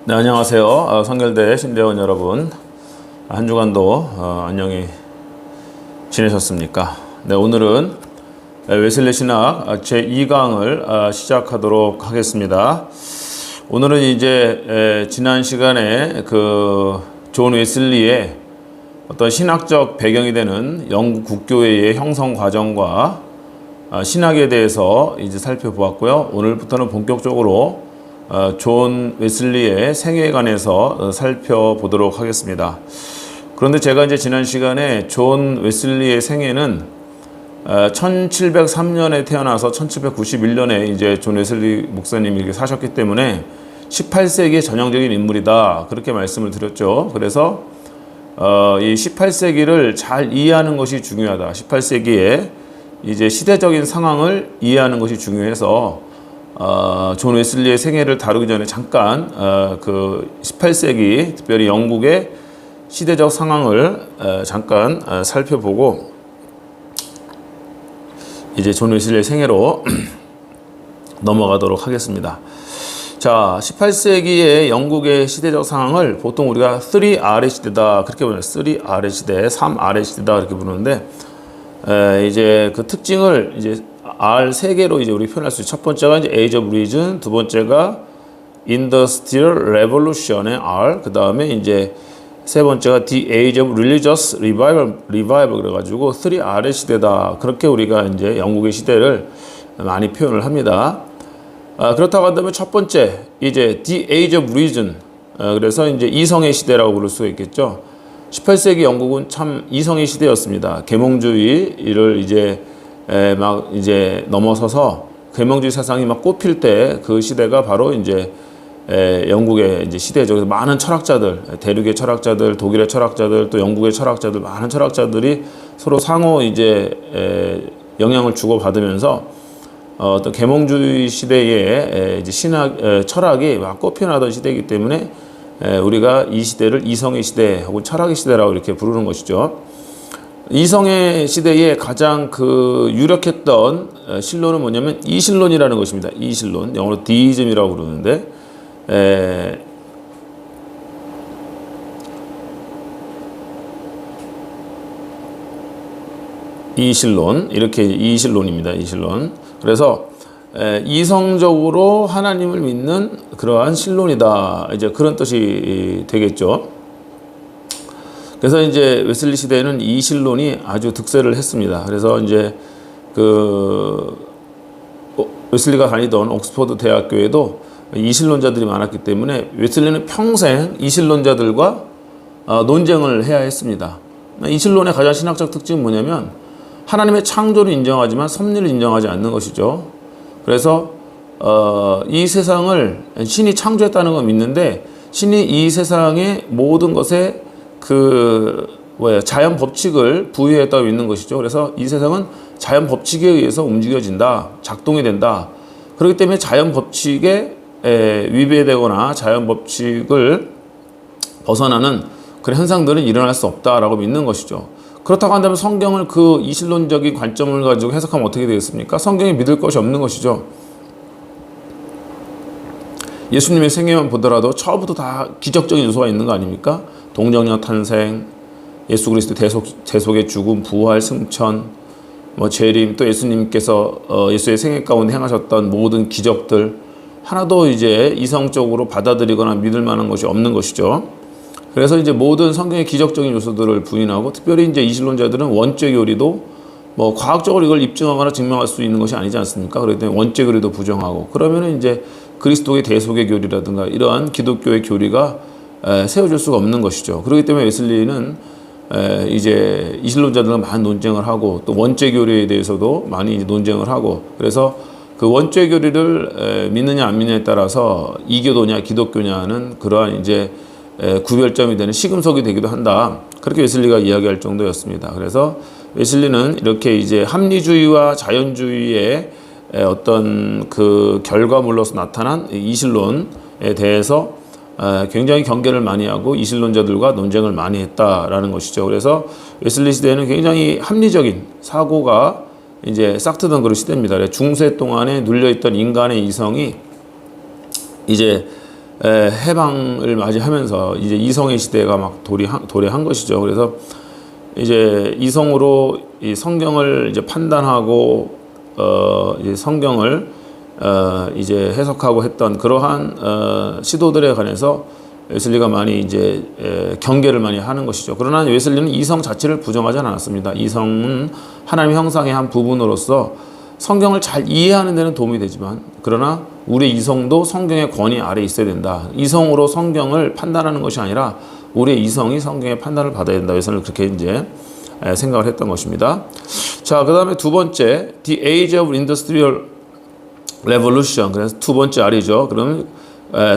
네, 안녕하세요. 성결대 신대원 여러분. 한 주간도 안녕히 지내셨습니까? 네, 오늘은 웨슬리 신학 제2강을 시작하도록 하겠습니다. 오늘은 이제 지난 시간에 존 웨슬리의 어떤 신학적 배경이 되는 영국 국교회의 형성 과정과 신학에 대해서 이제 살펴보았고요. 오늘부터는 본격적으로 존 웨슬리의 생애에 관해서 살펴보도록 하겠습니다. 그런데 제가 이제 지난 시간에 존 웨슬리의 생애는 1703년에 태어나서 1791년에 이제 존 웨슬리 목사님이 이렇게 사셨기 때문에 18세기의 전형적인 인물이다, 그렇게 말씀을 드렸죠. 그래서 이 18세기를 잘 이해하는 것이 중요하다. 18세기의 이제 시대적인 상황을 이해하는 것이 중요해서 존 웨슬리의 생애를 다루기 전에 잠깐 18세기 특별히 영국의 시대적 상황을 잠깐 살펴보고 이제 존 웨슬리의 생애로 넘어가도록 하겠습니다. 자, 18세기의 영국의 시대적 상황을 보통 우리가 3R의 시대다, 그렇게 부르는 3R의 시대, 3R의 시대다, 이렇게 부르는데 이제 그 특징을 이제 R 세 개로 이제 우리 표현할 수 있죠. 첫 번째가 이제 Age of Reason, 두 번째가 Industrial Revolution의 R, 그 다음에 이제 세 번째가 The Age of Religious Revival 그래가지고 3R의 시대다, 그렇게 우리가 이제 영국의 시대를 많이 표현을 합니다. 그렇다고 한다면 첫 번째 이제 The Age of Reason, 그래서 이제 이성의 시대라고 부를 수 있겠죠. 18세기 영국은 참 이성의 시대였습니다. 계몽주의를 이제 넘어서서 계몽주의 사상이 막 꽃필 때 그 시대가 바로 이제 영국의 이제 시대죠. 그래서 많은 철학자들, 대륙의 철학자들, 독일의 철학자들, 또 영국의 철학자들, 많은 철학자들이 서로 상호 이제 영향을 주고 받으면서 어떤 계몽주의 시대에 이제 철학이 막 꽃피어나던 시대이기 때문에 우리가 이 시대를 이성의 시대 혹은 철학의 시대라고 이렇게 부르는 것이죠. 이성의 시대에 가장 유력했던 신론은 뭐냐면 이신론이라는 것입니다. 이신론, 영어로 디이즘이라고 부르는데 이신론, 이렇게 이신론입니다. 이신론. 그래서 이성적으로 하나님을 믿는 그러한 신론이다, 이제 그런 뜻이 되겠죠. 그래서 이제 웨슬리 시대에는 이 신론이 아주 득세를 했습니다. 그래서 이제 웨슬리가 다니던 옥스퍼드 대학교에도 이신론자들이 많았기 때문에 웨슬리는 평생 이신론자들과 논쟁을 해야 했습니다. 이신론의 가장 신학적 특징은 뭐냐면 하나님의 창조를 인정하지만 섭리를 인정하지 않는 것이죠. 그래서 이 세상을 신이 창조했다는 건 믿는데 신이 이 세상의 모든 것에 자연 법칙을 부여했다고 믿는 것이죠. 그래서 이 세상은 자연 법칙에 의해서 움직여진다, 작동이 된다. 그렇기 때문에 자연 법칙에 위배되거나 자연 법칙을 벗어나는 그런 현상들은 일어날 수 없다라고 믿는 것이죠. 그렇다고 한다면 성경을 이신론적인 관점을 가지고 해석하면 어떻게 되겠습니까? 성경이 믿을 것이 없는 것이죠. 예수님의 생애만 보더라도 처음부터 다 기적적인 요소가 있는 거 아닙니까? 동정녀 탄생, 예수 그리스도 대속의 죽음, 부활, 승천, 재림, 또 예수님께서 예수의 생애 가운데 행하셨던 모든 기적들 하나도 이제 이성적으로 받아들이거나 믿을 만한 것이 없는 것이죠. 그래서 이제 모든 성경의 기적적인 요소들을 부인하고, 특별히 이제 이신론자들은 원죄 교리도 과학적으로 이걸 입증하거나 증명할 수 있는 것이 아니지 않습니까? 그렇기 때문에 원죄 교리도 부정하고, 그러면은 이제 그리스도의 대속의 교리라든가 이러한 기독교의 교리가 세워질 수가 없는 것이죠. 그렇기 때문에 웨슬리는 이제 이신론자들과 많은 논쟁을 하고, 또 원죄 교리에 대해서도 많이 논쟁을 하고, 그래서 그 원죄 교리를 믿느냐 안 믿느냐에 따라서 이교도냐 기독교냐는 그러한 이제 구별점이 되는 시금석이 되기도 한다, 그렇게 웨슬리가 이야기할 정도였습니다. 그래서 웨슬리는 이렇게 이제 합리주의와 자연주의의 어떤 결과물로서 나타난 이신론에 대해서 굉장히 경계를 많이 하고 이신론자들과 논쟁을 많이 했다라는 것이죠. 그래서 웨슬리 시대에는 굉장히 합리적인 사고가 이제 싹트던 그런 시대입니다. 중세 동안에 눌려있던 인간의 이성이 이제 해방을 맞이하면서 이제 이성의 시대가 막 도래한 것이죠. 그래서 이제 이성으로 이 성경을 이제 판단하고 이제 성경을 이제 해석하고 했던 그러한 시도들에 관해서 웨슬리가 많이 이제 경계를 많이 하는 것이죠. 그러나 웨슬리는 이성 자체를 부정하지 않았습니다. 이성은 하나님의 형상의 한 부분으로서 성경을 잘 이해하는 데는 도움이 되지만, 그러나 우리의 이성도 성경의 권위 아래에 있어야 된다. 이성으로 성경을 판단하는 것이 아니라 우리의 이성이 성경의 판단을 받아야 된다. 웨슬리는 그렇게 이제 생각을 했던 것입니다. 자, 그 다음에 두 번째, The Age of Industrial Revolution. 그래서 두 번째 R이죠. 그러면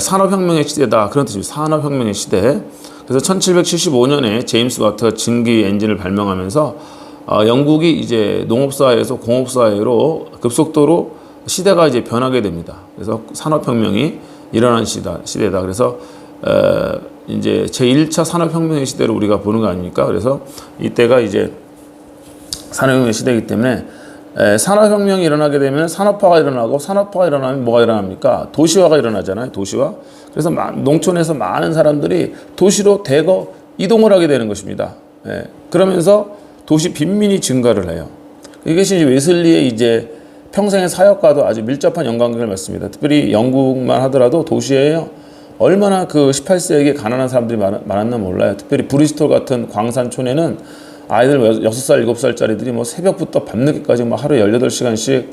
산업혁명의 시대다. 그런 뜻입니다. 산업혁명의 시대. 그래서 1775년에 제임스 와트가 증기 엔진을 발명하면서 영국이 이제 농업사회에서 공업사회로 급속도로 시대가 이제 변하게 됩니다. 그래서 산업혁명이 일어난 시대다. 그래서 이제 제1차 산업혁명의 시대로 우리가 보는 거 아닙니까? 그래서 이때가 이제 산업혁명의 시대이기 때문에 산업혁명이 일어나게 되면 산업화가 일어나고, 산업화가 일어나면 뭐가 일어납니까? 도시화가 일어나잖아요. 도시화. 그래서 농촌에서 많은 사람들이 도시로 대거 이동을 하게 되는 것입니다. 그러면서 도시 빈민이 증가를 해요. 이것이 이제 웨슬리의 이제 평생의 사역과도 아주 밀접한 연관관계를 맺습니다. 특별히 영국만 하더라도 도시에 얼마나 그 18세기에 가난한 사람들이 많았나 몰라요. 특별히 브리스톨 같은 광산촌에는 아이들 6살, 7살짜리들이 뭐 새벽부터 밤늦게까지 막 하루에 18시간씩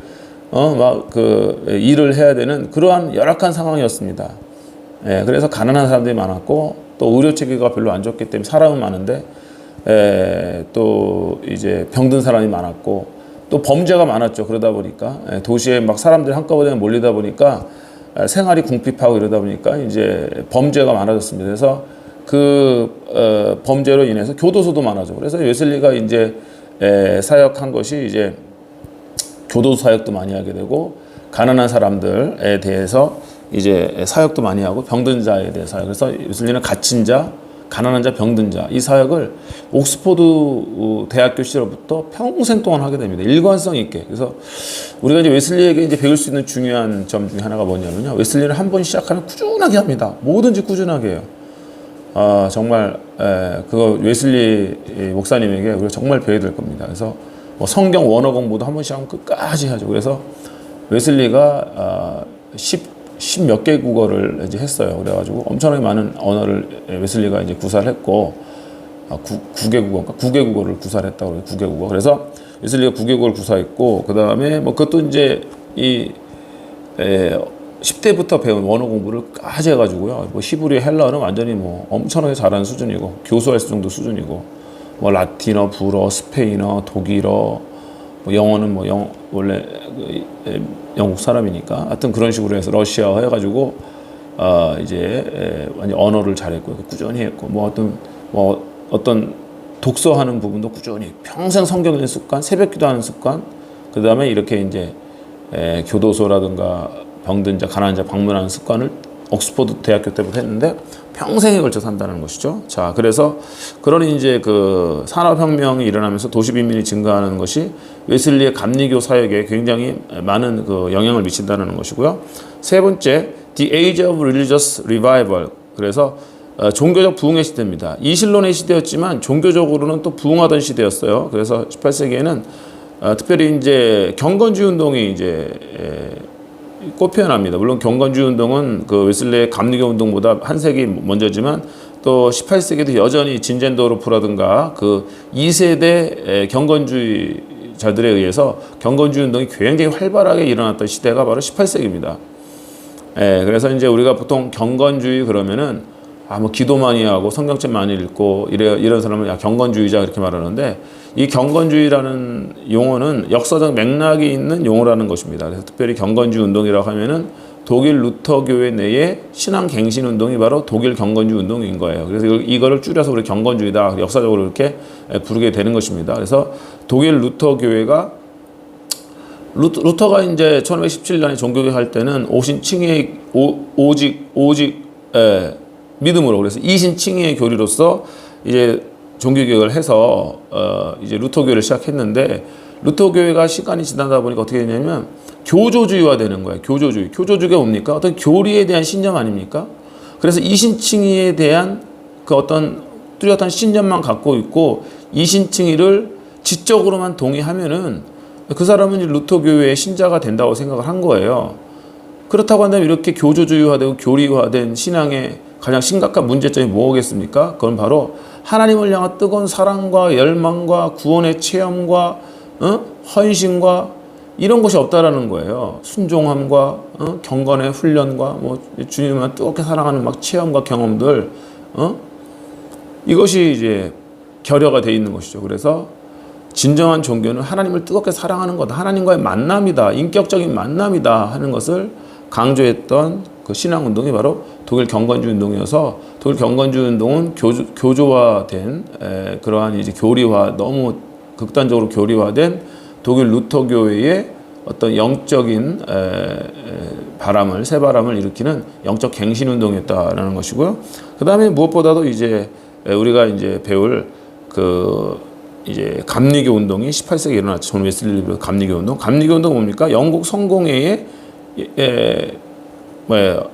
일을 해야 되는 그러한 열악한 상황이었습니다. 그래서 가난한 사람들이 많았고, 또 의료 체계가 별로 안 좋기 때문에 사람은 많은데 또 이제 병든 사람이 많았고, 또 범죄가 많았죠. 그러다 보니까 도시에 막 사람들이 한꺼번에 몰리다 보니까 생활이 궁핍하고 이러다 보니까 이제 범죄가 많아졌습니다. 그래서 그 범죄로 인해서 교도소도 많아져. 그래서 웨슬리가 이제 사역한 것이 이제 교도소 사역도 많이 하게 되고, 가난한 사람들에 대해서 이제 사역도 많이 하고, 병든 자에 대해서 사역. 그래서 웨슬리는 갇힌 자, 가난한 자, 병든 자, 이 사역을 옥스포드 대학교 시절부터 평생 동안 하게 됩니다. 일관성 있게. 그래서 우리가 이제 웨슬리에게 이제 배울 수 있는 중요한 점 중에 하나가 뭐냐면요, 웨슬리는 한 번 시작하면 꾸준하게 합니다. 뭐든지 꾸준하게 해요. 정말 그거 웨슬리 목사님에게 우리가 정말 배워야 될 겁니다. 그래서 뭐 성경 원어 공부도 한 번 시작하면 끝까지 하죠. 그래서 웨슬리가 10 몇 개 국어를 이제 했어요. 그래가지고 엄청나게 많은 언어를 웨슬리가 이제 구사를 했고, 9개 국어인가? 9개 국어를 구사를 했다고 그래요. 9개 국어. 그래서 웨슬리가 9개 국어를 구사했고, 그 다음에 뭐 그것도 이제 10대부터 배운 원어 공부를 까지 해가지고요. 뭐 히브리, 헬라어는 완전히 뭐 엄청나게 잘하는 수준이고, 교수할 정도 수준이고, 뭐 라틴어, 불어, 스페인어, 독일어, 뭐 영어는 원래 영국 사람이니까 하여튼 그런 식으로 해서 러시아어 해가지고 이제 완전 언어를 잘했고, 꾸준히 했고, 뭐 어떤 독서하는 부분도 꾸준히, 평생 성경 읽는 습관, 새벽기도 하는 습관, 그 다음에 이렇게 이제 교도소라든가 병든 자, 가난한 자 방문하는 습관을 옥스퍼드 대학교 때부터 했는데 평생에 걸쳐서 한다는 것이죠. 자, 그래서 그런 이제 그 산업혁명이 일어나면서 도시 빈민이 증가하는 것이 웨슬리의 감리교 사역에 굉장히 많은 그 영향을 미친다는 것이고요. 세 번째, The Age of Religious Revival. 그래서 종교적 부흥의 시대입니다. 이신론의 시대였지만 종교적으로는 또 부흥하던 시대였어요. 그래서 18세기에는 특별히 이제 경건주의 운동이 이제 꽃피어납니다. 물론 경건주의 운동은 그 웨슬리의 감리교 운동보다 한 세기 먼저지만, 또 18세기도 여전히 진젠도르프라든가 그 2세대 경건주의자들에 의해서 경건주의 운동이 굉장히 활발하게 일어났던 시대가 바로 18세기입니다. 그래서 이제 우리가 보통 경건주의 그러면은 뭐 기도 많이 하고 성경책 많이 읽고 이런 사람은 경건주의자 이렇게 말하는데, 이 경건주의라는 용어는 역사적 맥락이 있는 용어라는 것입니다. 그래서 특별히 경건주의 운동이라고 하면은 독일 루터 교회 내에 신앙 갱신 운동이 바로 독일 경건주의 운동인 거예요. 그래서 이거를 줄여서 우리 경건주의다, 역사적으로 이렇게 부르게 되는 것입니다. 그래서 독일 루터 교회가 루터가 이제 1517년에 종교개혁 할 때는 오신칭의의 오직 믿음으로, 그래서 이신칭의의 교리로서 이제 종교개혁을 해서 이제 루터교회를 시작했는데, 루터교회가 시간이 지나다 보니까 어떻게 되냐면 교조주의화 되는 거예요. 교조주의가 뭡니까? 어떤 교리에 대한 신념 아닙니까? 그래서 이신칭의에 대한 그 어떤 뚜렷한 신념만 갖고 있고 이신칭의를 지적으로만 동의하면은 그 사람은 루터교회의 신자가 된다고 생각을 한 거예요. 그렇다고 한다면 이렇게 교조주의화되고 교리화된 신앙의 가장 심각한 문제점이 뭐겠습니까? 그건 바로 하나님을 향한 뜨거운 사랑과 열망과 구원의 체험과 헌신과 이런 것이 없다라는 거예요. 순종함과 경건의 훈련과 뭐 주님을 뜨겁게 사랑하는 막 체험과 경험들 이것이 이제 결여가 돼 있는 것이죠. 그래서 진정한 종교는 하나님을 뜨겁게 사랑하는 거다. 하나님과의 만남이다. 인격적인 만남이다 하는 것을 강조했던 그 신앙운동이 바로 독일 경건주의 운동이어서 독일 경건주의 운동은 교조화된 그러한 이제 교리화 너무 극단적으로 교리화된 독일 루터교회의 어떤 영적인 바람을 새바람을 일으키는 영적 갱신 운동이었다라는 것이고요. 그 다음에 무엇보다도 이제 우리가 이제 배울 그 이제 감리교 운동이 18세기에 일어났죠. 존 웨슬리 감리교 운동. 감리교 운동 뭡니까? 영국 성공회의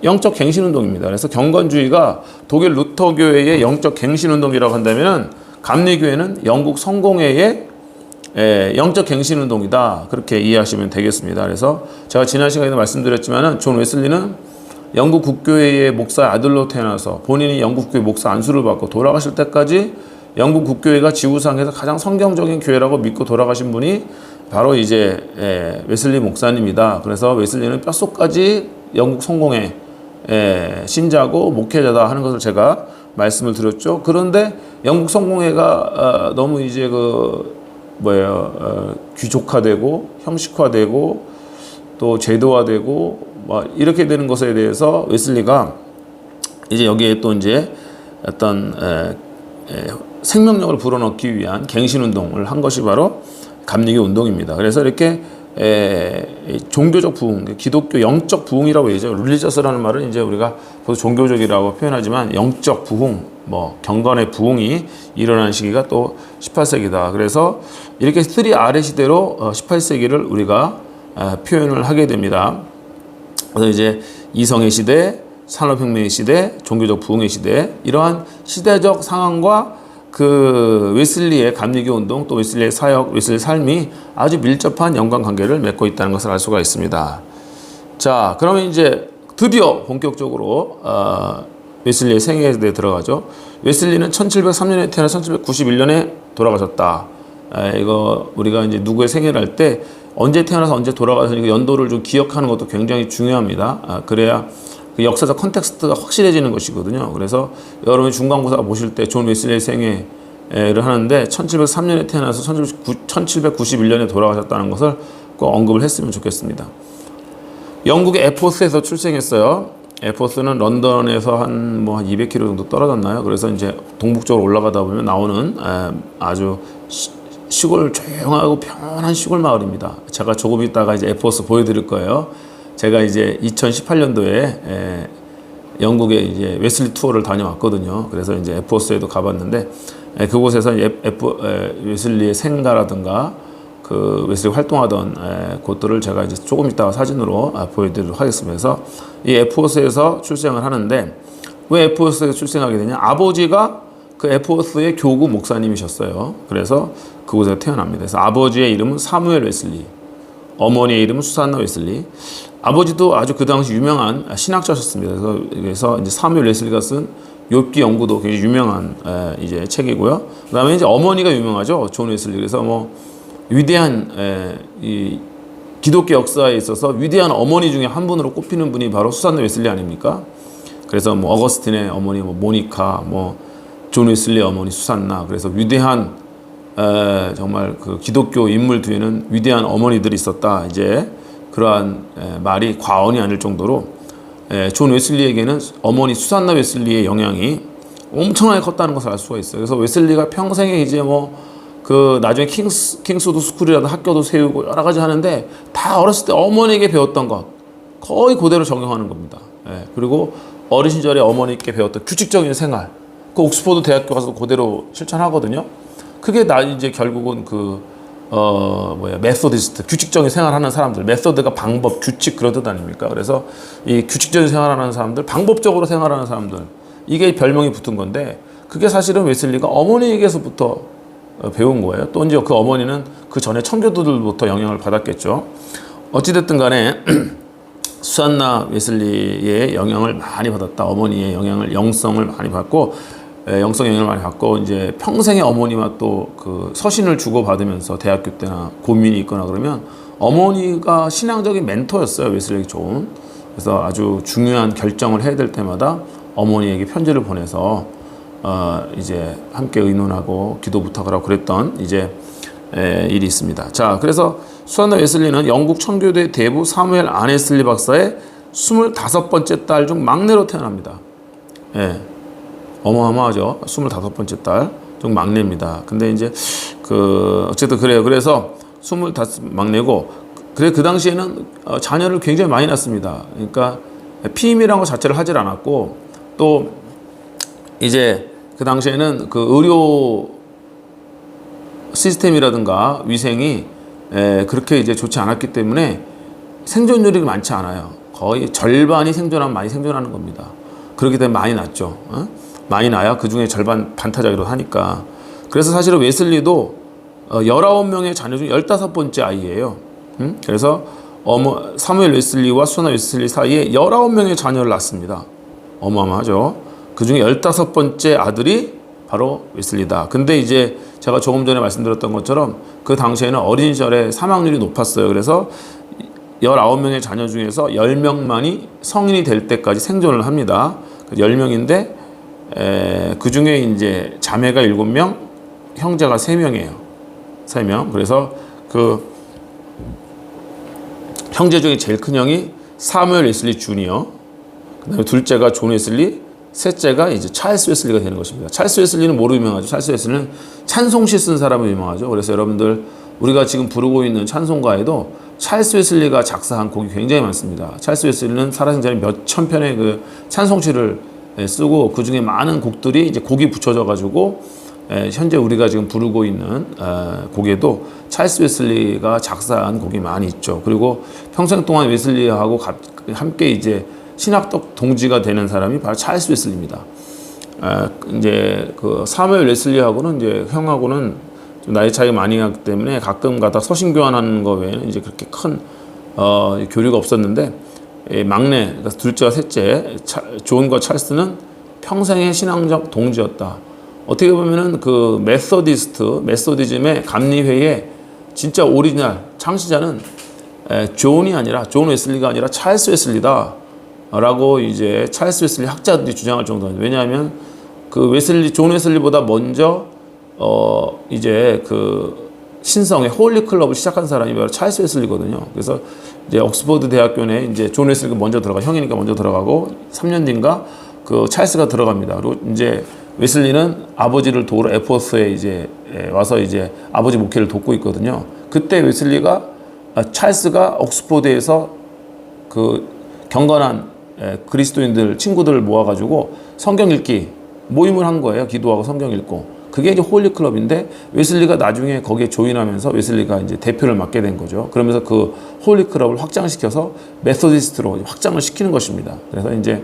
영적 갱신 운동입니다. 그래서 경건주의가 독일 루터교회의 영적 갱신 운동이라고 한다면 감리교회는 영국 성공회의 영적 갱신 운동이다. 그렇게 이해하시면 되겠습니다. 그래서 제가 지난 시간에도 말씀드렸지만은 존 웨슬리는 영국 국교회의 목사의 아들로 태어나서 본인이 영국 국교회 목사 안수를 받고 돌아가실 때까지 영국 국교회가 지구상에서 가장 성경적인 교회라고 믿고 돌아가신 분이 바로 이제 웨슬리 목사님이다. 그래서 웨슬리는 뼛속까지 영국 성공회 신자고 목회자다 하는 것을 제가 말씀을 드렸죠. 그런데 영국 성공회가 너무 이제 귀족화되고 형식화되고 또 제도화되고 이렇게 되는 것에 대해서 웨슬리가 이제 여기에 또 이제 어떤 생명력을 불어넣기 위한 갱신 운동을 한 것이 바로 감리교 운동입니다. 그래서 이렇게 종교적 부흥, 기독교 영적 부흥이라고 얘기하죠. 릴리저스라는 말은 이제 우리가 보통 종교적이라고 표현하지만 영적 부흥, 경건의 부흥이 일어난 시기가 또 18세기다. 그래서 이렇게 3R 시대로 18세기를 우리가 표현을 하게 됩니다. 그래서 이제 이성의 시대, 산업혁명의 시대, 종교적 부흥의 시대, 이러한 시대적 상황과 그 웨슬리의 감리교 운동 또 웨슬리의 사역, 웨슬리의 삶이 아주 밀접한 연관관계를 맺고 있다는 것을 알 수가 있습니다. 자, 그러면 이제 드디어 본격적으로 웨슬리의 생애에 대해 들어가죠. 웨슬리는 1703년에 태어나서 1791년에 돌아가셨다. 이거 우리가 이제 누구의 생애를 할 때 언제 태어나서 언제 돌아가셨는지 연도를 좀 기억하는 것도 굉장히 중요합니다. 그래야 그 역사적 컨텍스트가 확실해지는 것이거든요. 그래서 여러분이 중간고사 보실 때 존 웨슬리의 생애를 하는데 1703년에 태어나서 1791년에 돌아가셨다는 것을 꼭 언급을 했으면 좋겠습니다. 영국의 에포스에서 출생했어요. 에포스는 런던에서 한 200km 정도 떨어졌나요? 그래서 이제 동북쪽으로 올라가다 보면 나오는 아주 시골 조용하고 편한 시골 마을입니다. 제가 조금 있다가 이제 에포스 보여드릴 거예요. 제가 이제 2018년도에 영국에 이제 웨슬리 투어를 다녀왔거든요. 그래서 이제 에포스에도 가봤는데 그곳에서 웨슬리의 생가라든가 그 웨슬리 활동하던 곳들을 제가 이제 조금 있다가 사진으로 보여드리도록 하겠습니다. 그래서 이 에포스에서 출생을 하는데 왜 에포스에서 출생하게 되냐? 아버지가 그 에포스의 교구 목사님이셨어요. 그래서 그곳에서 태어납니다. 그래서 아버지의 이름은 사무엘 웨슬리, 어머니의 이름은 수산나 웨슬리. 아버지도 아주 그 당시 유명한 신학자셨습니다. 그래서 이제 사무엘 웨슬리가 쓴 욥기 연구도 굉장히 유명한 이제 책이고요. 그다음에 이제 어머니가 유명하죠, 존 웨슬리. 그래서 위대한 이 기독교 역사에 있어서 위대한 어머니 중에 한 분으로 꼽히는 분이 바로 수산나 웨슬리 아닙니까? 그래서 어거스틴의 어머니, 모니카, 존 웨슬리 어머니 수산나. 그래서 위대한 정말 그 기독교 인물 뒤에는 위대한 어머니들이 있었다. 이제 그러한 말이 과언이 아닐 정도로 존 웨슬리에게는 어머니 수산나 웨슬리의 영향이 엄청나게 컸다는 것을 알 수가 있어요. 그래서 웨슬리가 평생에 이제 그 나중에 킹스우드 스쿨이라는 학교도 세우고 여러 가지 하는데 다 어렸을 때 어머니에게 배웠던 것 거의 그대로 적용하는 겁니다. 그리고 어린 시절에 어머니께 배웠던 규칙적인 생활, 그 옥스퍼드 대학교 가서 그대로 실천하거든요. 그게 이제 결국은 그 메소디스트, 규칙적인 생활하는 사람들, 메소드가 방법, 규칙 그런 뜻 아닙니까? 그래서 이 규칙적인 생활하는 사람들, 방법적으로 생활하는 사람들, 이게 별명이 붙은 건데, 그게 사실은 웨슬리가 어머니에게서부터 배운 거예요. 또 이제 그 어머니는 그 전에 청교도들부터 영향을 받았겠죠. 어찌됐든 간에 수산나 웨슬리의 영향을 많이 받았다. 어머니의 영성을 많이 받고, 영성 영향을 많이 받고, 이제 평생의 어머니와 또 그 서신을 주고받으면서 대학교 때나 고민이 있거나 그러면 어머니가 신앙적인 멘토였어요. 웨슬리에게 좋은. 그래서 아주 중요한 결정을 해야 될 때마다 어머니에게 편지를 보내서 이제 함께 의논하고 기도 부탁을 하고 그랬던 이제 일이 있습니다. 자, 그래서 수산나 웨슬리는 영국 청교도의 대부 사무엘 안웨슬리 박사의 25번째 딸 중 막내로 태어납니다. 예. 어마어마하죠. 25번째 딸 중 막내입니다. 근데 이제 어쨌든 그래요. 그래서 25 막내고, 그래 그 당시에는 자녀를 굉장히 많이 낳습니다. 그러니까 피임이라는 것 자체를 하질 않았고, 또 이제 그 당시에는 그 의료 시스템이라든가 위생이 그렇게 이제 좋지 않았기 때문에 생존율이 많지 않아요. 거의 절반이 많이 생존하는 겁니다. 그렇기 때문에 많이 낳죠. 많이 낳아야 그 중에 절반 반타작이라도 하니까. 그래서 사실은 웨슬리도 19명의 자녀 중 15번째 아이예요. 그래서 사무엘 웨슬리와 수산나 웨슬리 사이에 19명의 자녀를 낳습니다. 어마어마하죠. 그 중에 15번째 아들이 바로 웨슬리다. 근데 이제 제가 조금 전에 말씀드렸던 것처럼 그 당시에는 어린 시절에 사망률이 높았어요. 그래서 19명의 자녀 중에서 10명만이 성인이 될 때까지 생존을 합니다. 10명인데 그 중에 이제 자매가 7명, 형제가 3명이에요. 3명. 그래서 그 형제 중에 제일 큰 형이 사무엘 웨슬리 주니어, 그다음에 둘째가 존 웨슬리, 셋째가 이제 찰스 웨슬리가 되는 것입니다. 찰스 웨슬리는 뭐로 유명하죠? 찰스 웨슬리는 찬송시 쓴 사람으로 유명하죠. 그래서 여러분들 우리가 지금 부르고 있는 찬송가에도 찰스 웨슬리가 작사한 곡이 굉장히 많습니다. 찰스 웨슬리는 살아생 전에 몇천 편의 그 찬송시를 쓰고, 그 중에 많은 곡들이 이제 곡이 붙여져 가지고 현재 우리가 지금 부르고 있는 곡에도 찰스 웨슬리가 작사한 곡이 많이 있죠. 그리고 평생 동안 웨슬리하고 함께 이제 신학적 동지가 되는 사람이 바로 찰스 웨슬리입니다. 이제 그 사무엘 웨슬리하고는 이제 형하고는 좀 나이 차이가 많이 나기 때문에 가끔 가다 서신 교환하는 거 외에는 이제 그렇게 큰 교류가 없었는데, 막내, 그러니까 둘째와 셋째 존과 찰스는 평생의 신앙적 동지였다. 어떻게 보면은 그 메소디즘의 감리회의 진짜 오리지널 창시자는 존 웨슬리가 아니라 찰스 웨슬리다 라고 이제 찰스 웨슬리 학자들이 주장할 정도입니다. 왜냐하면 그 존 웨슬리보다 먼저 이제 그 신성의 홀리 클럽을 시작한 사람이 바로 찰스 웨슬리거든요. 그래서 이제 옥스퍼드 대학교 내 이제 존 웨슬리가 먼저 형이니까 먼저 들어가고 3년 뒤인가 그 찰스가 들어갑니다. 그리고 이제 웨슬리는 아버지를 도우러 에포스에 이제 와서 이제 아버지 목회를 돕고 있거든요. 그때 찰스가 옥스퍼드에서 그 경건한 그리스도인들 친구들을 모아가지고 성경 읽기 모임을 한 거예요. 기도하고 성경 읽고. 그게 이제 홀리 클럽인데, 웨슬리가 나중에 거기에 조인하면서 웨슬리가 이제 대표를 맡게 된 거죠. 그러면서 그 홀리 클럽을 확장시켜서 메소디스트로 확장을 시키는 것입니다. 그래서 이제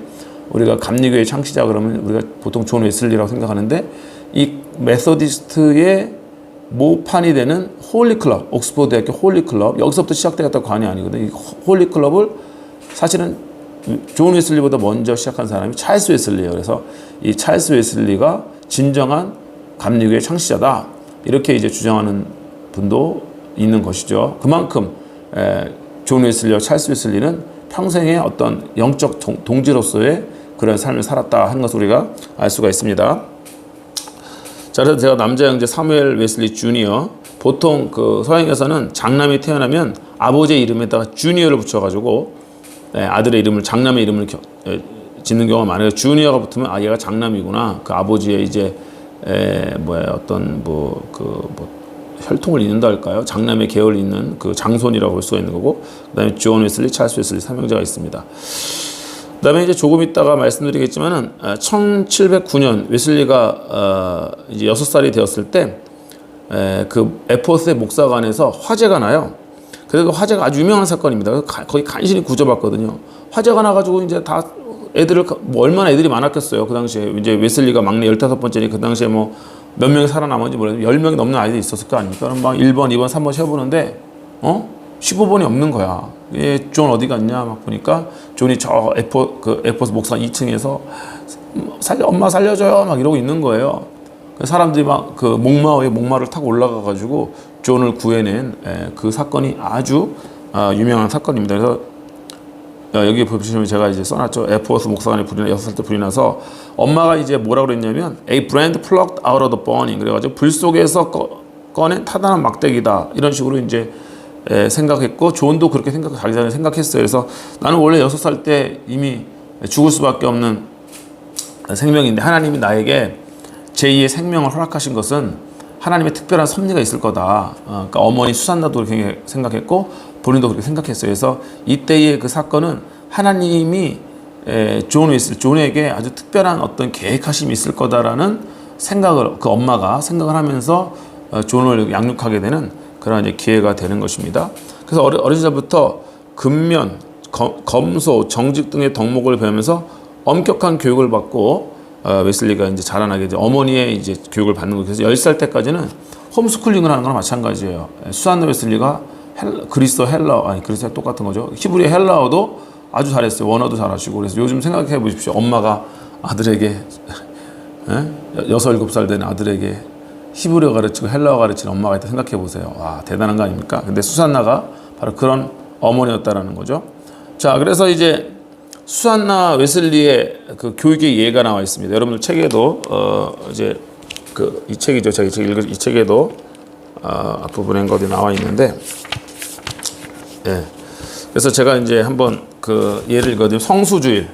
우리가 감리교의 창시자 그러면 우리가 보통 존 웨슬리라고 생각하는데, 이 메소디스트의 모판이 되는 홀리 클럽, 옥스퍼드 대학교 홀리 클럽, 여기서부터 시작되었다고 관이 아니거든요. 이 홀리 클럽을 사실은 존 웨슬리보다 먼저 시작한 사람이 찰스 웨슬리예요. 그래서 이 찰스 웨슬리가 진정한 감리교의 창시자다, 이렇게 이제 주장하는 분도 있는 것이죠. 그만큼 존 웨슬리와 찰스 웨슬리는 평생의 어떤 영적 동지로서의 그런 삶을 살았다 하는 것을 우리가 알 수가 있습니다. 자, 그래서 제가 남자 형제 사무엘 웨슬리 주니어, 보통 그 서양에서는 장남이 태어나면 아버지의 이름에다가 주니어를 붙여가지고 아들의 이름을, 장남의 이름을 짓는 경우가 많아요. 주니어가 붙으면 아, 얘가 장남이구나. 그 아버지의 이제 혈통을 잇는다 할까요? 장남의 계열을 잇는 그 장손이라고 볼 수가 있는 거고, 그 다음에 존 웨슬리, 찰스 웨슬리 삼형제가 있습니다. 그 다음에 이제 조금 있다가 말씀드리겠지만은 1709년 웨슬리가 이제 6살이 되었을 때 그 에포스의 목사관에서 화재가 나요. 그래서 그 화재가 아주 유명한 사건입니다. 그래서 거의 간신히 구조받거든요. 화재가 나가지고 이제 다 애들을 뭐 얼마나 애들이 많았겠어요. 그 당시에 이제 웨슬리가 막내 15번째니 그 당시에 뭐 몇 명이 살아남은지 모르겠는데 10명이 넘는 아이들이 있었을 거 아닙니까? 그럼 막 1번, 2번, 3번 세어보는데 15번이 없는 거야. 존 어디 갔냐 막 보니까 존이 저 에포스 목사 2층에서 엄마 살려줘요 막 이러고 있는 거예요. 사람들이 막 그 목마를 타고 올라가가지고 존을 구해낸 그 사건이 아주 유명한 사건입니다. 그래서 여기 보시면 제가 이제 써놨죠. 에포스 목사관에 6살 때 불이 나서 엄마가 이제 뭐라고 그랬냐면 A brand plucked out of the burning 그래가지고 불 속에서 꺼낸 타단한 막대기다 이런 식으로 이제 생각했고 존도 그렇게 자기 전에 생각했어요. 그래서 나는 원래 6살 때 이미 죽을 수밖에 없는 생명인데 하나님이 나에게 제2의 생명을 허락하신 것은 하나님의 특별한 섭리가 있을 거다. 그러니까 어머니 수산나도 그렇게 생각했고 본인도 그렇게 생각했어요. 그래서 이때의 그 사건은 하나님이 존에게 아주 특별한 어떤 계획하심이 있을 거다라는 생각을 그 엄마가 생각을 하면서 존을 양육하게 되는 그런 이제 기회가 되는 것입니다. 그래서 어린 시절부터 근면, 검소, 정직 등의 덕목을 배우면서 엄격한 교육을 받고 웨슬리가 이제 자라나게 이제 어머니의 이제 교육을 받는 거. 그래서 10살 때까지는 홈스쿨링을 하는 거랑 마찬가지예요. 수산나 웨슬리가 그리스어 똑같은 거죠. 히브리 헬라어도 아주 잘했어요. 원어도 잘하시고. 그래서 요즘 생각해 보십시오. 엄마가 아들에게 6, 7살 된 아들에게 히브리어 가르치고 헬라어 가르치는 엄마가 있다 생각해 보세요. 와, 대단한 거 아닙니까? 근데 수산나가 바로 그런 어머니였다라는 거죠. 자, 그래서 이제 수산나 웨슬리의 그 교육의 예가 나와 있습니다. 여러분들 책에도 이제 이 책이죠. 제가 이 책에도 앞부분에 거기 나와 있는데, 그래서 제가 이제 한번 그 예를 읽어드리면 성수주일,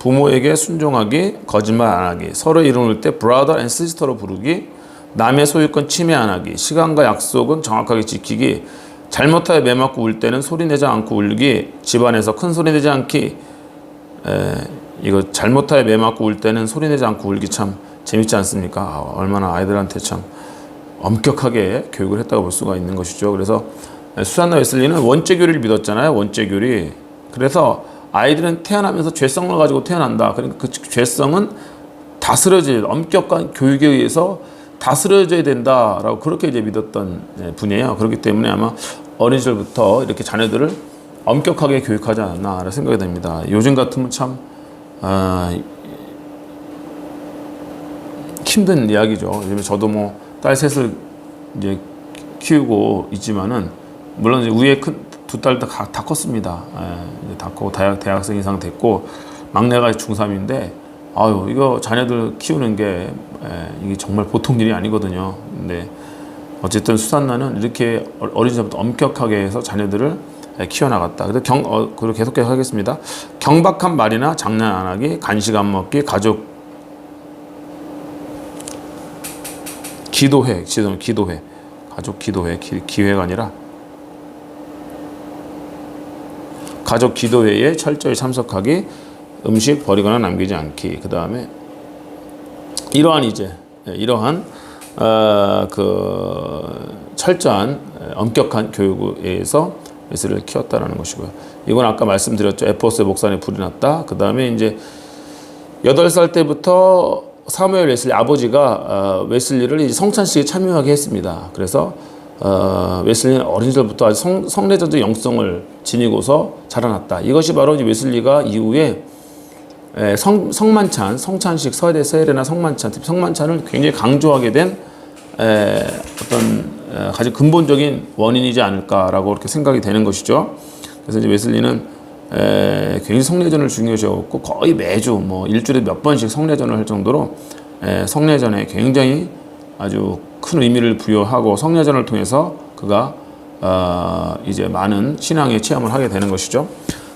부모에게 순종하기, 거짓말 안 하기, 서로 이름을 때 brother and sister로 부르기, 남의 소유권 침해 안 하기, 시간과 약속은 정확하게 지키기, 잘못하여 매 맞고 울 때는 소리내지 않고 울기, 집안에서 큰 소리 내지 않기. 이거 잘못하여 매 맞고 울 때는 소리내지 않고 울기 참 재밌지 않습니까? 얼마나 아이들한테 참 엄격하게 교육을 했다고 볼 수가 있는 것이죠. 그래서 수산나 웨슬리는 원죄교리를 믿었잖아요. 원죄교리. 그래서 아이들은 태어나면서 죄성을 가지고 태어난다. 그러니까 그 죄성은 다스려져야 엄격한 교육에 의해서 다스려져야 된다라고 그렇게 이제 믿었던 분이에요. 그렇기 때문에 아마 어린 시절부터 이렇게 자녀들을 엄격하게 교육하지 않았나 생각이 됩니다. 요즘 같으면 참 힘든 이야기죠. 요즘 저도 뭐 딸 셋을 이제 키우고 있지만은 물론 이제 위에 큰 두 딸 다 컸습니다. 이제 다 컸고 대학생 이상 됐고 막내가 중3인데 아유 이거 자녀들 키우는 게 이게 정말 보통 일이 아니거든요. 근데 어쨌든 수산나는 이렇게 어린 시절부터 엄격하게 해서 자녀들을 키워나갔다. 그리고 계속해서 하겠습니다. 경박한 말이나 장난 안 하기, 간식 안 먹기, 가족 기도회, 가족 기도회, 기회가 아니라 가족 기도회에 철저히 참석하기, 음식 버리거나 남기지 않기. 그 다음에 이러한 그 철저한 엄격한 교육에 의해서 웨슬리를 키웠다라는 것이고요. 이건 아까 말씀드렸죠. 에포스의 목산에 불이 났다. 그 다음에 이제 8살 때부터 사무엘 웨슬리 아버지가 웨슬리를 이제 성찬식에 참여하게 했습니다. 그래서 웨슬리는 어린 시절부터 아주 성례전적 영성을 지니고서 자라났다. 이것이 바로 이제 웨슬리가 이후에 성찬식, 세례나 성만찬, 특히 성만찬을 굉장히 강조하게 된 어떤 가장 근본적인 원인이지 않을까라고 그렇게 생각이 되는 것이죠. 그래서 이제 웨슬리는 굉장히 성례전을 중요시하고 거의 매주 뭐 일주일에 몇 번씩 성례전을 할 정도로 성례전에 굉장히 아주 큰 의미를 부여하고 성례전을 통해서 그가 이제 많은 신앙의 체험을 하게 되는 것이죠.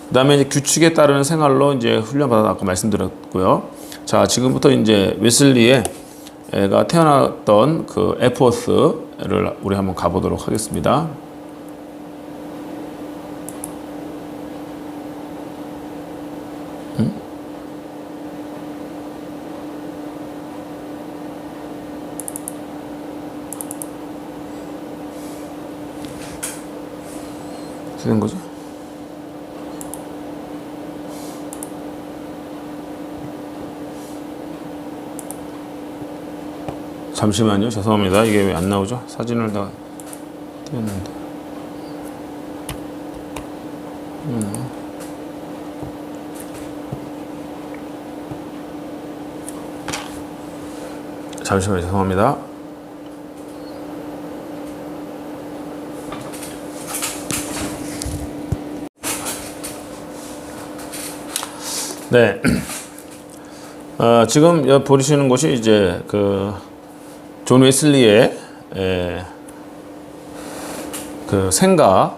그다음에 이제 규칙에 따르는 생활로 이제 훈련받아 아까 말씀드렸고요. 자, 지금부터 이제 웨슬리가 태어났던 그 에포스를 우리 한번 가보도록 하겠습니다. 어떻게 된 거지? 잠시만요. 죄송합니다. 이게 왜 안 나오죠? 사진을 다 띄웠는데. 잠시만요. 죄송합니다. 네. 지금 보시는 곳이 이제 존 웨슬리의 그 생가의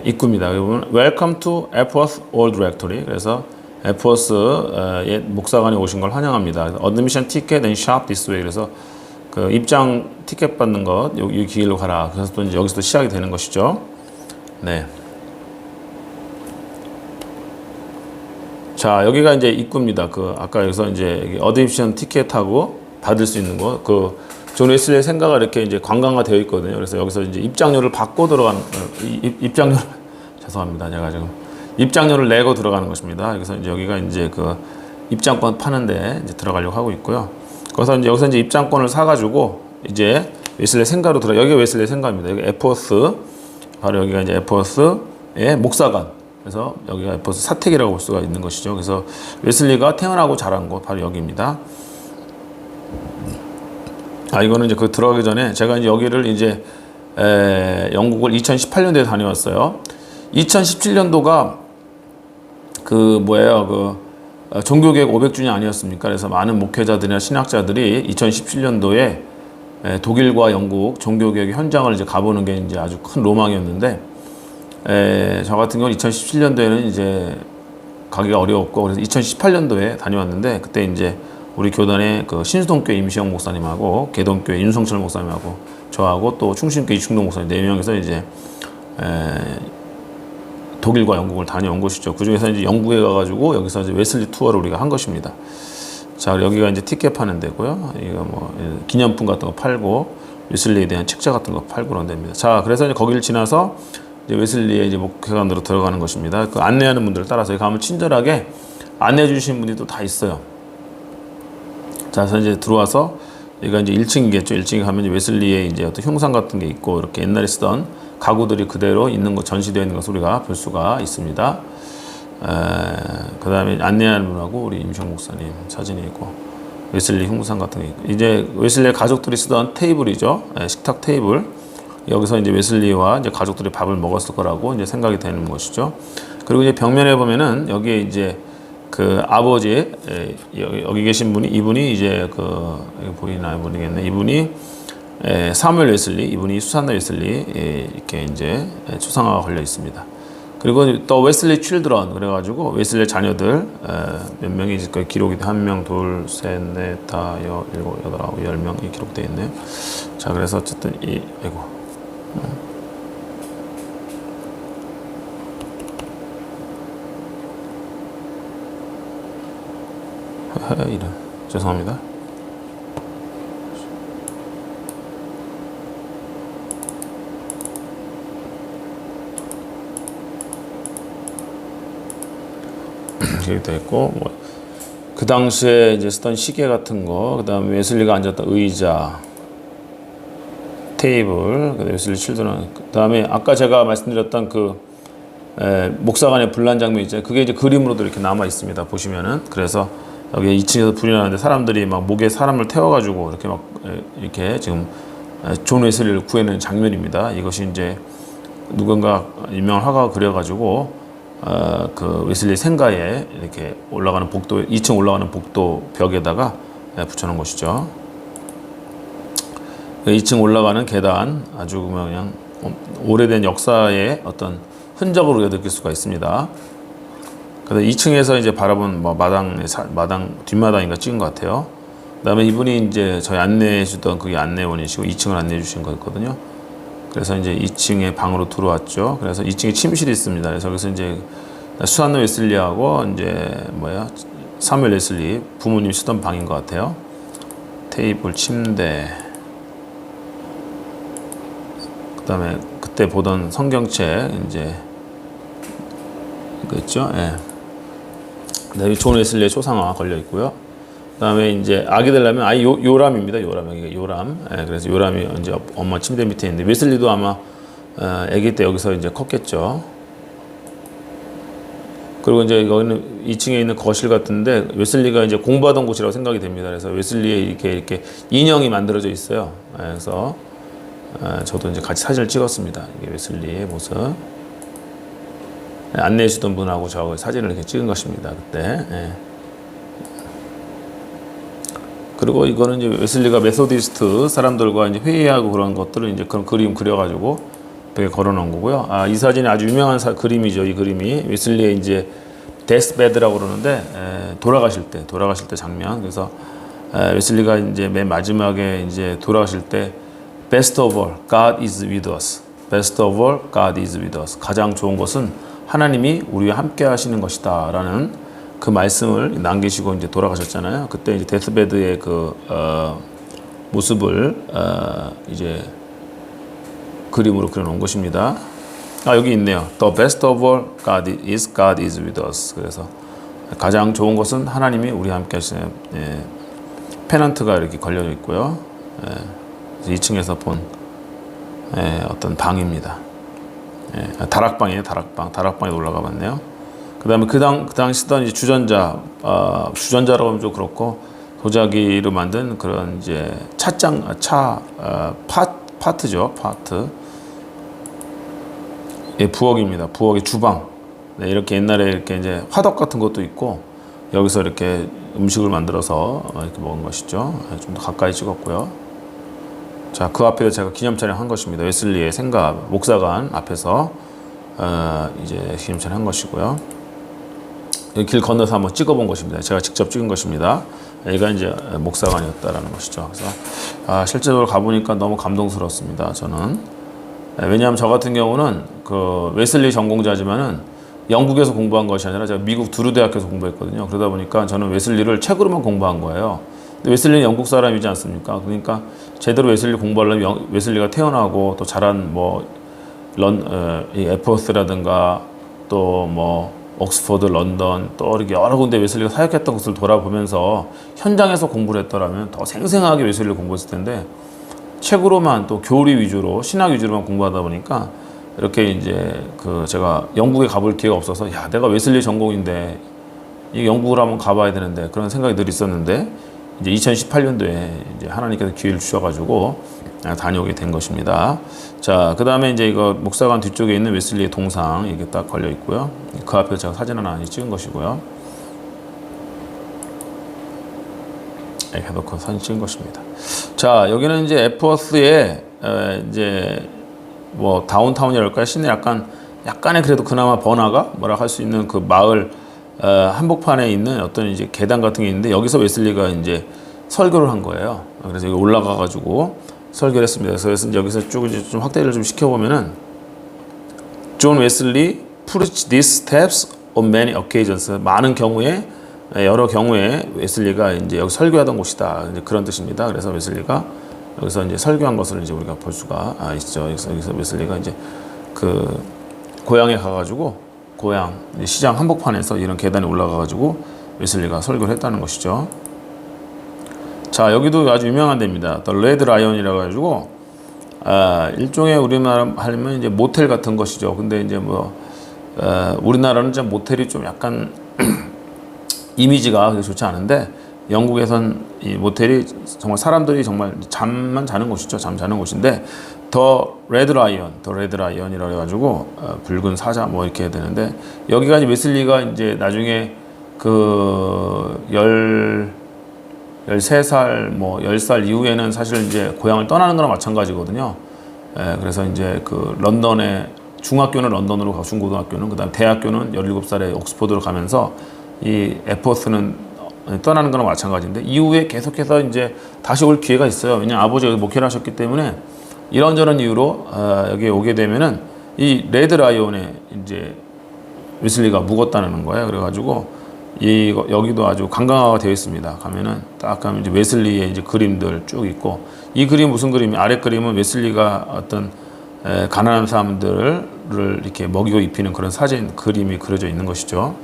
입구입니다. Welcome to Epworth Old Rectory. 그래서 에프워스의 목사관에 오신 걸 환영합니다. Admission ticket and shop this way. 그래서 그 입장 티켓 받는 것 이 길로 가라. 그래서 또 이제 여기서 시작이 되는 것이죠. 네. 자, 여기가 이제 입구입니다. 아까 여기서 이제 어드미션 티켓하고 받을 수 있는 거, 존 웨슬리의 생가가 이렇게 이제 관광화 되어 있거든요. 그래서 여기서 이제 입장료를 받고 들어가는, 입장료, 죄송합니다. 제가 지금 입장료를 내고 들어가는 것입니다. 그래서 이제 여기가 이제 입장권 파는데 이제 들어가려고 하고 있고요. 그래서 이제 여기서 이제 입장권을 사가지고 이제 웨슬리 생가로 여기가 웨슬리 생가입니다. 여기 에퍼스, 바로 여기가 이제 에퍼스의 목사관. 그래서 여기가 에퍼스 사택이라고 볼 수가 있는 것이죠. 그래서 웨슬리가 태어나고 자란 곳 바로 여기입니다. 이거는 이제 들어가기 전에 제가 이제 여기를 이제 영국을 2018년도에 다녀왔어요. 2017년도가 종교개혁 500주년 아니었습니까? 그래서 많은 목회자들이나 신학자들이 2017년도에 독일과 영국 종교개혁 현장을 이제 가보는 게 이제 아주 큰 로망이었는데, 저 같은 경우는 2017년도에는 이제 가기가 어려웠고, 그래서 2018년도에 다녀왔는데, 그때 이제 우리 교단의 신수동교회 임시영 목사님하고 계동교회 윤성철 목사님하고 저하고 또 충신교회 이충동 목사님 4명이서 이제 독일과 영국을 다녀온 것이죠. 그 중에서 이제 영국에 가가지고 여기서 이제 웨슬리 투어를 우리가 한 것입니다. 자, 여기가 이제 티켓 파는 데고요. 이거 기념품 같은 거 팔고 웨슬리에 대한 책자 같은 거 팔고 그런 데입니다. 자, 그래서 이제 거기를 지나서 이제 웨슬리의 이제 목회관으로 들어가는 것입니다. 안내하는 분들을 따라서 여기 가면 친절하게 안내해 주신 분이 또 다 있어요. 자, 그래서 이제 들어와서 여기가 이제 1층이겠죠. 1층에 가면 이제 웨슬리의 이제 어떤 흉상 같은 게 있고 이렇게 옛날에 쓰던 가구들이 그대로 있는 것, 전시되어 있는 것을 우리가 볼 수가 있습니다. 그 다음에 안내하는 분하고 우리 임시영 목사님 사진이 있고 웨슬리 흉상 같은 게 있고 이제 웨슬리의 가족들이 쓰던 테이블이죠. 식탁 테이블. 여기서 이제 웨슬리와 이제 가족들이 밥을 먹었을 거라고 이제 생각이 되는 것이죠. 그리고 이제 벽면에 보면은 여기에 이제 아버지 여기 계신 분이 이분이 이제 이거 보이나요 모르겠네. 이분이 사무엘 웨슬리, 이분이 수산나 웨슬리 이렇게 이제 초상화가 걸려 있습니다. 그리고 또 웨슬리 칠드런 그래가지고 웨슬리 자녀들 몇 명이 이제 기록이 1명, 2, 3, 4, 5, 7, 8, 9, 10명이 기록되어 있네요. 자, 그래서 어쨌든 이런 죄송합니다. 이렇게 돼 있고 그 당시에 이제 쓰던 시계 같은 거, 그다음에 웨슬리가 앉았던 의자, 테이블, 웨슬리 칠드런, 그다음에 아까 제가 말씀드렸던 목사관의 분란 장면 있잖아요. 그게 이제 그림으로도 이렇게 남아 있습니다. 보시면은 그래서 여기 2층에서 불이 나는데 사람들이 막 목에 사람을 태워가지고 이렇게 지금 존 웨슬리를 구해내는 장면입니다. 이것이 이제 누군가 유명한 화가가 그려가지고 웨슬리 생가에 이렇게 올라가는 2층 올라가는 복도 벽에다가 붙여놓은 것이죠. 2층 올라가는 계단 아주 그냥 오래된 역사의 어떤 흔적을 우리가 느낄 수가 있습니다. 그래서 2층에서 이제 바라본 마당 뒷마당인가 찍은 것 같아요. 그다음에 이분이 이제 저희 안내해 주던 그게 안내원이시고 2층을 안내해 주신 거였거든요. 그래서 이제 2층에 방으로 들어왔죠. 그래서 2층에 침실이 있습니다. 그래서 여기서 이제 수산노 웨슬리하고 이제 사무엘 웨슬리 부모님 쓰던 방인 것 같아요. 테이블, 침대. 그다음에 그때 보던 성경책 이제 그랬죠. 예. 그다음에 존 웨슬리의 초상화 걸려 있고요. 그다음에 이제 아기 되려면 아이 요람입니다. 요람 여기가 요람. 예, 그래서 요람이 이제 엄마 침대 밑에 있는데 웨슬리도 아마 아기 때 여기서 이제 컸겠죠. 그리고 이제 여기는 2층에 있는 거실 같은데 웨슬리가 이제 공부하던 곳이라고 생각이 됩니다. 그래서 웨슬리의 이렇게 인형이 만들어져 있어요. 예, 그래서 저도 이제 같이 사진을 찍었습니다. 이게 웨슬리의 모습. 안내해 주던 분하고 저하고 사진을 이렇게 찍은 것입니다. 그때. 예. 그리고 이거는 이제 웨슬리가 메소디스트 사람들과 이제 회의하고 그런 것들을 이제 그런 그림 그려가지고 벽에 걸어놓은 거고요. 이 사진이 아주 유명한 그림이죠. 이 그림이 웨슬리의 이제 데스베드라고 그러는데 돌아가실 때 장면. 그래서 웨슬리가 이제 맨 마지막에 이제 돌아가실 때 Best of all, God is with us. Best of all, God is with us. 가장 좋은 것은 하나님이 우리와 함께 하시는 것이다라는 그 말씀을 남기시고 이제 돌아가셨잖아요. 그때 이제 데스베드의 그 모습을 이제 그림으로 그려놓은 것입니다. 여기 있네요. The best of all, God is with us. 그래서 가장 좋은 것은 하나님이 우리와 함께 하시는 페넌트가 이렇게 걸려 있고요. 2층에서 본 어떤 방입니다. 다락방이에요. 다락방에 올라가 봤네요. 그다음에 그 당시 쓰던 이제 주전자라고 하면 좀 그렇고 도자기로 만든 그런 이제 파트죠. 부엌입니다. 부엌의 주방. 이렇게 옛날에 이렇게 이제 화덕 같은 것도 있고 여기서 이렇게 음식을 만들어서 이렇게 먹은 것이죠. 좀 더 가까이 찍었고요. 자, 그 앞에서 제가 기념 촬영한 것입니다. 웨슬리의 생가 목사관 앞에서 이제 기념 촬영한 것이고요. 여기 길 건너서 한번 찍어본 것입니다. 제가 직접 찍은 것입니다. 여기가 이제 목사관이었다라는 것이죠. 그래서 실제로 가보니까 너무 감동스럽습니다. 저는 왜냐하면 저 같은 경우는 그 웨슬리 전공자지만은 영국에서 공부한 것이 아니라 제가 미국 두루 대학에서 공부했거든요. 그러다 보니까 저는 웨슬리를 책으로만 공부한 거예요. 웨슬리는 영국 사람이지 않습니까? 그러니까 제대로 웨슬리 공부하려면 웨슬리가 태어나고 또 자란 에퍼스라든가 또 옥스퍼드, 런던 또 이렇게 여러 군데 웨슬리가 사역했던 것을 돌아보면서 현장에서 공부를 했더라면 더 생생하게 웨슬리를 공부했을 텐데 책으로만 또 교리 위주로 신학 위주로만 공부하다 보니까 이렇게 이제 제가 영국에 가볼 기회가 없어서 내가 웨슬리 전공인데 이 영국을 한번 가봐야 되는데 그런 생각이 늘 있었는데 이제 2018년도에 이제 하나님께서 기회를 주셔가지고 다녀오게 된 것입니다. 자, 그 다음에 이제 이거 목사관 뒤쪽에 있는 웨슬리의 동상 이게 딱 걸려 있고요. 그 앞에서 제가 사진 하나 찍은 것이고요. 이렇게 해놓고 사진 찍은 것입니다. 자, 여기는 이제 에퍼스의 이제 다운타운이랄까요? 시내 약간의 그래도 그나마 번화가 뭐라 할 수 있는 그 마을 한복판에 있는 어떤 이제 계단 같은 게 있는데 여기서 웨슬리가 이제 설교를 한 거예요. 그래서 여기 올라가가지고 설교를 했습니다. 그래서 여기서 쭉 이제 좀 확대를 좀 시켜보면은 존 웨슬리 preached these steps on many occasions. 여러 경우에 웨슬리가 이제 여기 설교하던 곳이다. 이제 그런 뜻입니다. 그래서 웨슬리가 여기서 이제 설교한 것을 이제 우리가 볼 수가 있죠. 여기서 웨슬리가 이제 그 고향에 가가지고 고향 시장 한복판에서 이런 계단에 올라가가지고 웨슬리가 설교를 했다는 것이죠. 자, 여기도 아주 유명한 데입니다. The Red Lion이라고 해가지고 일종의 우리나라 하면 이제 모텔 같은 것이죠. 근데 이제 우리나라는 좀 모텔이 좀 약간 이미지가 그렇게 좋지 않은데 영국에선 이 모텔이 정말 사람들이 정말 잠만 자는 곳이죠. 잠 자는 곳인데 더 레드 라이언이라고 해가지고 붉은 사자 이렇게 해야 되는데 여기가 이제 웨슬리가 이제 나중에 13살 10살 이후에는 사실 이제 고향을 떠나는 거랑 마찬가지거든요. 그래서 이제 그 런던에 중학교는 런던으로 가고 중고등학교는 그다음 대학교는 17살에 옥스퍼드로 가면서 이 에퍼스는 떠나는 거랑 마찬가지인데 이후에 계속해서 이제 다시 올 기회가 있어요. 왜냐면 아버지가 여기 목회를 하셨기 때문에 이런저런 이유로 여기에 오게 되면은 이 레드 라이온에 이제 웨슬리가 묵었다는 거예요. 그래가지고 여기도 아주 관광화가 되어 있습니다. 가면은 딱 가면 이제 웨슬리의 이제 그림들 쭉 있고 이 그림 무슨 그림이 아래 그림은 웨슬리가 어떤 가난한 사람들을 이렇게 먹이고 입히는 그런 사진 그림이 그려져 있는 것이죠.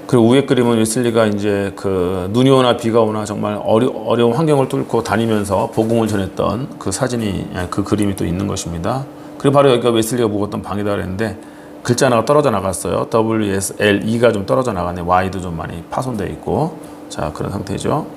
그리고 위에 그림은 웨슬리가 이제 그 눈이 오나 비가 오나 정말 어려운 환경을 뚫고 다니면서 복음을 전했던 그 사진이 그 그림이 또 있는 것입니다. 그리고 바로 여기가 웨슬리가 묵었던 방이다 그랬는데 글자 하나가 떨어져 나갔어요. WSLE가 좀 떨어져 나갔네. Y도 좀 많이 파손되어 있고 자 그런 상태죠.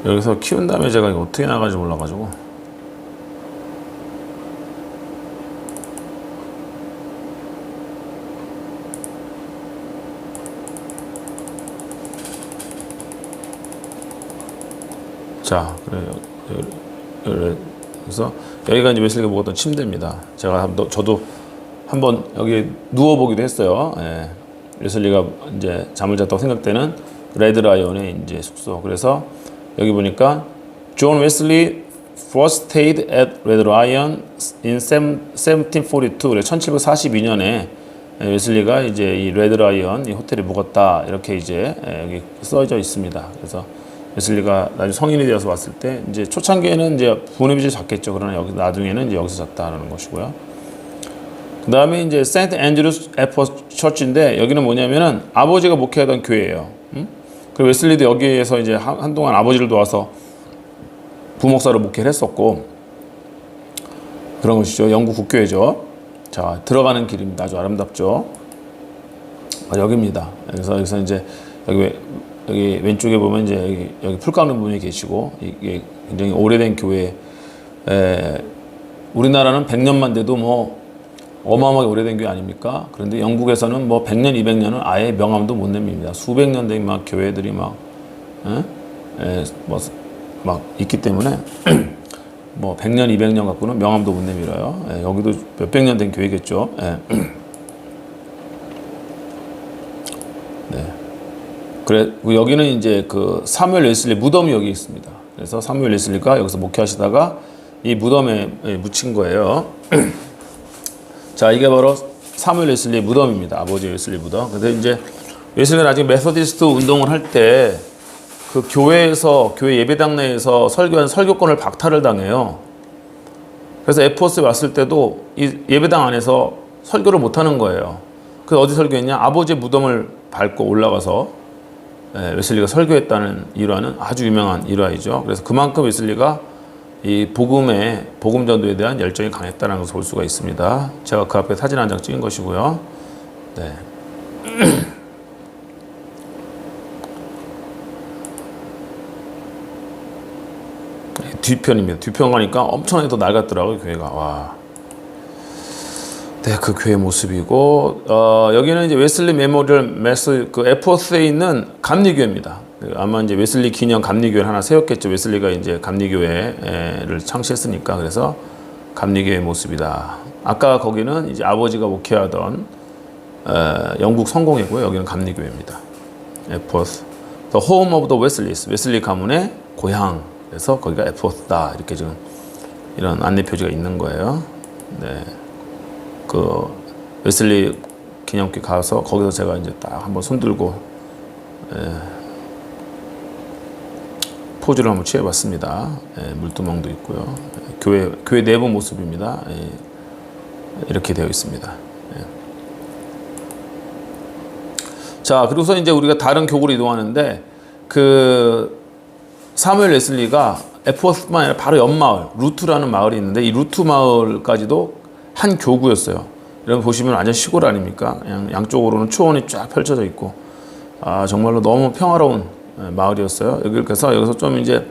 여기서 키운 다음에 제가 이거 어떻게 나갈지 몰라가지고 자 그래서 여기가 이제 웨슬리가 묵었던 침대입니다. 저도 한번 여기 누워보기도 했어요. 예. 웨슬리가 이제 잠을 잤다고 생각되는 레드 라이온의 이제 숙소. 그래서 여기 보니까 John Wesley first stayed at Red Lion in 1742. 그래 1742년에 웨슬리가 이제 이 레드 라이언 이 호텔에 묵었다 이렇게 이제 여기 써져 있습니다. 그래서 웨슬리가 나중에 성인이 되어서 왔을 때 이제 초창기에는 이제 부모님이 제일 잤겠죠. 그러나 여기 나중에는 이제 여기서 잤다라는 것이고요. 그 다음에 이제 세인트 앤드루스 에포스 처치인데 여기는 뭐냐면은 아버지가 목회하던 교회예요. 그리고 웨슬리도 여기에서 이제 한동안 아버지를 도와서 부목사로 목회를 했었고 그런 것이죠. 영국 국교회죠. 자 들어가는 길입니다. 아주 아름답죠. 여기입니다. 여기서 이제 여기 왼쪽에 보면 이제 여기 풀 깎는 분이 계시고 이게 굉장히 오래된 교회. 우리나라는 100년만 돼도 뭐 어마어마하게 오래된 교회 아닙니까? 그런데 영국에서는 뭐 100년, 200년은 아예 명함도 못 냅니다. 수백 년 된 막 교회들이 막 있기 때문에 뭐 100년, 200년 갖고는 명함도 못 내밀어요. 여기도 몇백 년 된 교회겠죠. 네. 그래 여기는 이제 그 사무엘 웨슬리 무덤이 여기 있습니다. 그래서 사무엘 웨슬리가 여기서 목회하시다가 이 무덤에 묻힌 거예요. 자, 이게 바로 사무엘 웨슬리 무덤입니다. 아버지 웨슬리 무덤. 근데 이제 웨슬리가 나중에 메소디스트 운동을 할 때 그 교회 예배당 내에서 설교한 설교권을 박탈을 당해요. 그래서 에포스에 왔을 때도 이 예배당 안에서 설교를 못 하는 거예요. 그래서 어디 설교했냐? 아버지의 무덤을 밟고 올라가서 웨슬리가 설교했다는 일화는 아주 유명한 일화이죠. 그래서 그만큼 웨슬리가 이 복음 전도에 대한 열정이 강했다는 것을 볼 수가 있습니다. 제가 그 앞에 사진 한 장 찍은 것이고요. 네. 뒤편입니다. 뒤편 가니까 엄청나게 더 낡았더라고요, 교회가. 와. 네, 그 교회 모습이고, 여기는 이제 웨슬리 메모리얼 그 에포스에 있는 감리교회입니다. 아마 이제 웨슬리 기념 감리교회를 하나 세웠겠죠. 웨슬리가 이제 감리교회를 창시했으니까. 그래서 감리교회 모습이다. 아까 거기는 이제 아버지가 목회하던 영국 성공회고요. 여기는 감리교회입니다. 에포스, the home of the Wesleys, 웨슬리 가문의 고향. 그래서 거기가 에포스다. 이렇게 지금 이런 안내 표지가 있는 거예요. 네, 그 웨슬리 기념교회 가서 거기서 제가 이제 딱 한번 손들고 포즈를 한번 취해봤습니다. 물두멍도 있고요. 교회 내부 모습입니다. 이렇게 되어 있습니다. 자, 그리고서 이제 우리가 다른 교구로 이동하는데 그 사무엘 웨슬리가 에포스뿐만 아니라 바로 옆마을 루트라는 마을이 있는데 이 루트 마을까지도 한 교구였어요. 이런 거 보시면 완전 시골 아닙니까? 그냥 양쪽으로는 초원이 쫙 펼쳐져 있고 정말로 너무 평화로운 마을이었어요. 여기서 좀 이제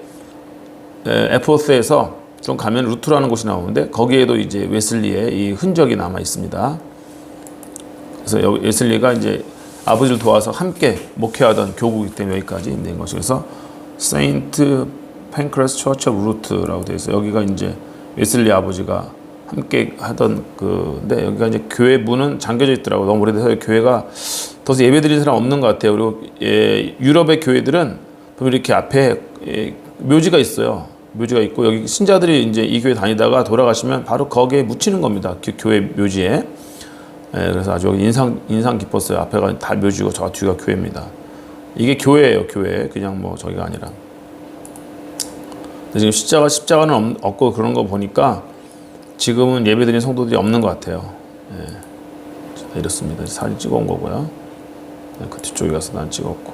에포스에서 좀 가면 루트라는 곳이 나오는데 거기에도 이제 웨슬리의 이 흔적이 남아 있습니다. 그래서 웨슬리가 이제 아버지를 도와서 함께 목회하던 교구이기 때문에 여기까지 있는 것이. 그래서 세인트 팬크레스 처치 오브 루트라고 되어 있어요. 여기가 이제 웨슬리 아버지가 함께 하던 근데 여기가 이제 교회 문은 잠겨져 있더라고. 너무 오래돼서 교회가 더 이상 예배 드리는 사람 없는 것 같아요. 그리고 유럽의 교회들은 보면 이렇게 앞에 묘지가 있어요. 묘지가 있고 여기 신자들이 이제 이 교회 다니다가 돌아가시면 바로 거기에 묻히는 겁니다. 교회 묘지에. 그래서 아주 인상 깊었어요. 앞에가 다 묘지고 저 뒤가 교회입니다. 이게 교회예요, 교회. 그냥 뭐 저기가 아니라. 근데 지금 십자가는 없고 그런 거 보니까 지금은 예배드리는 성도들이 없는 것 같아요. 이렇습니다. 사진 찍어온 거고요. 그 뒤쪽에 가서 난 찍었고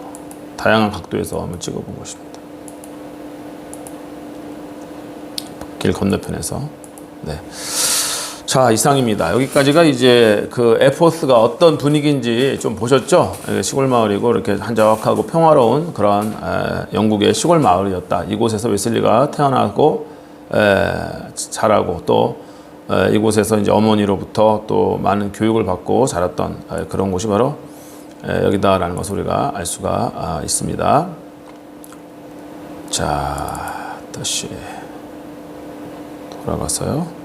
다양한 각도에서 한번 찍어본 것입니다. 길 건너편에서. 네. 자, 이상입니다. 여기까지가 이제 그 에포스가 어떤 분위기인지 좀 보셨죠? 시골 마을이고 이렇게 한적하고 평화로운 그런 영국의 시골 마을이었다. 이곳에서 웨슬리가 태어나고 자라고 또 이곳에서 이제 어머니로부터 또 많은 교육을 받고 자랐던 그런 곳이 바로 여기다라는 것을 우리가 알 수가 있습니다. 자, 다시 돌아가서요.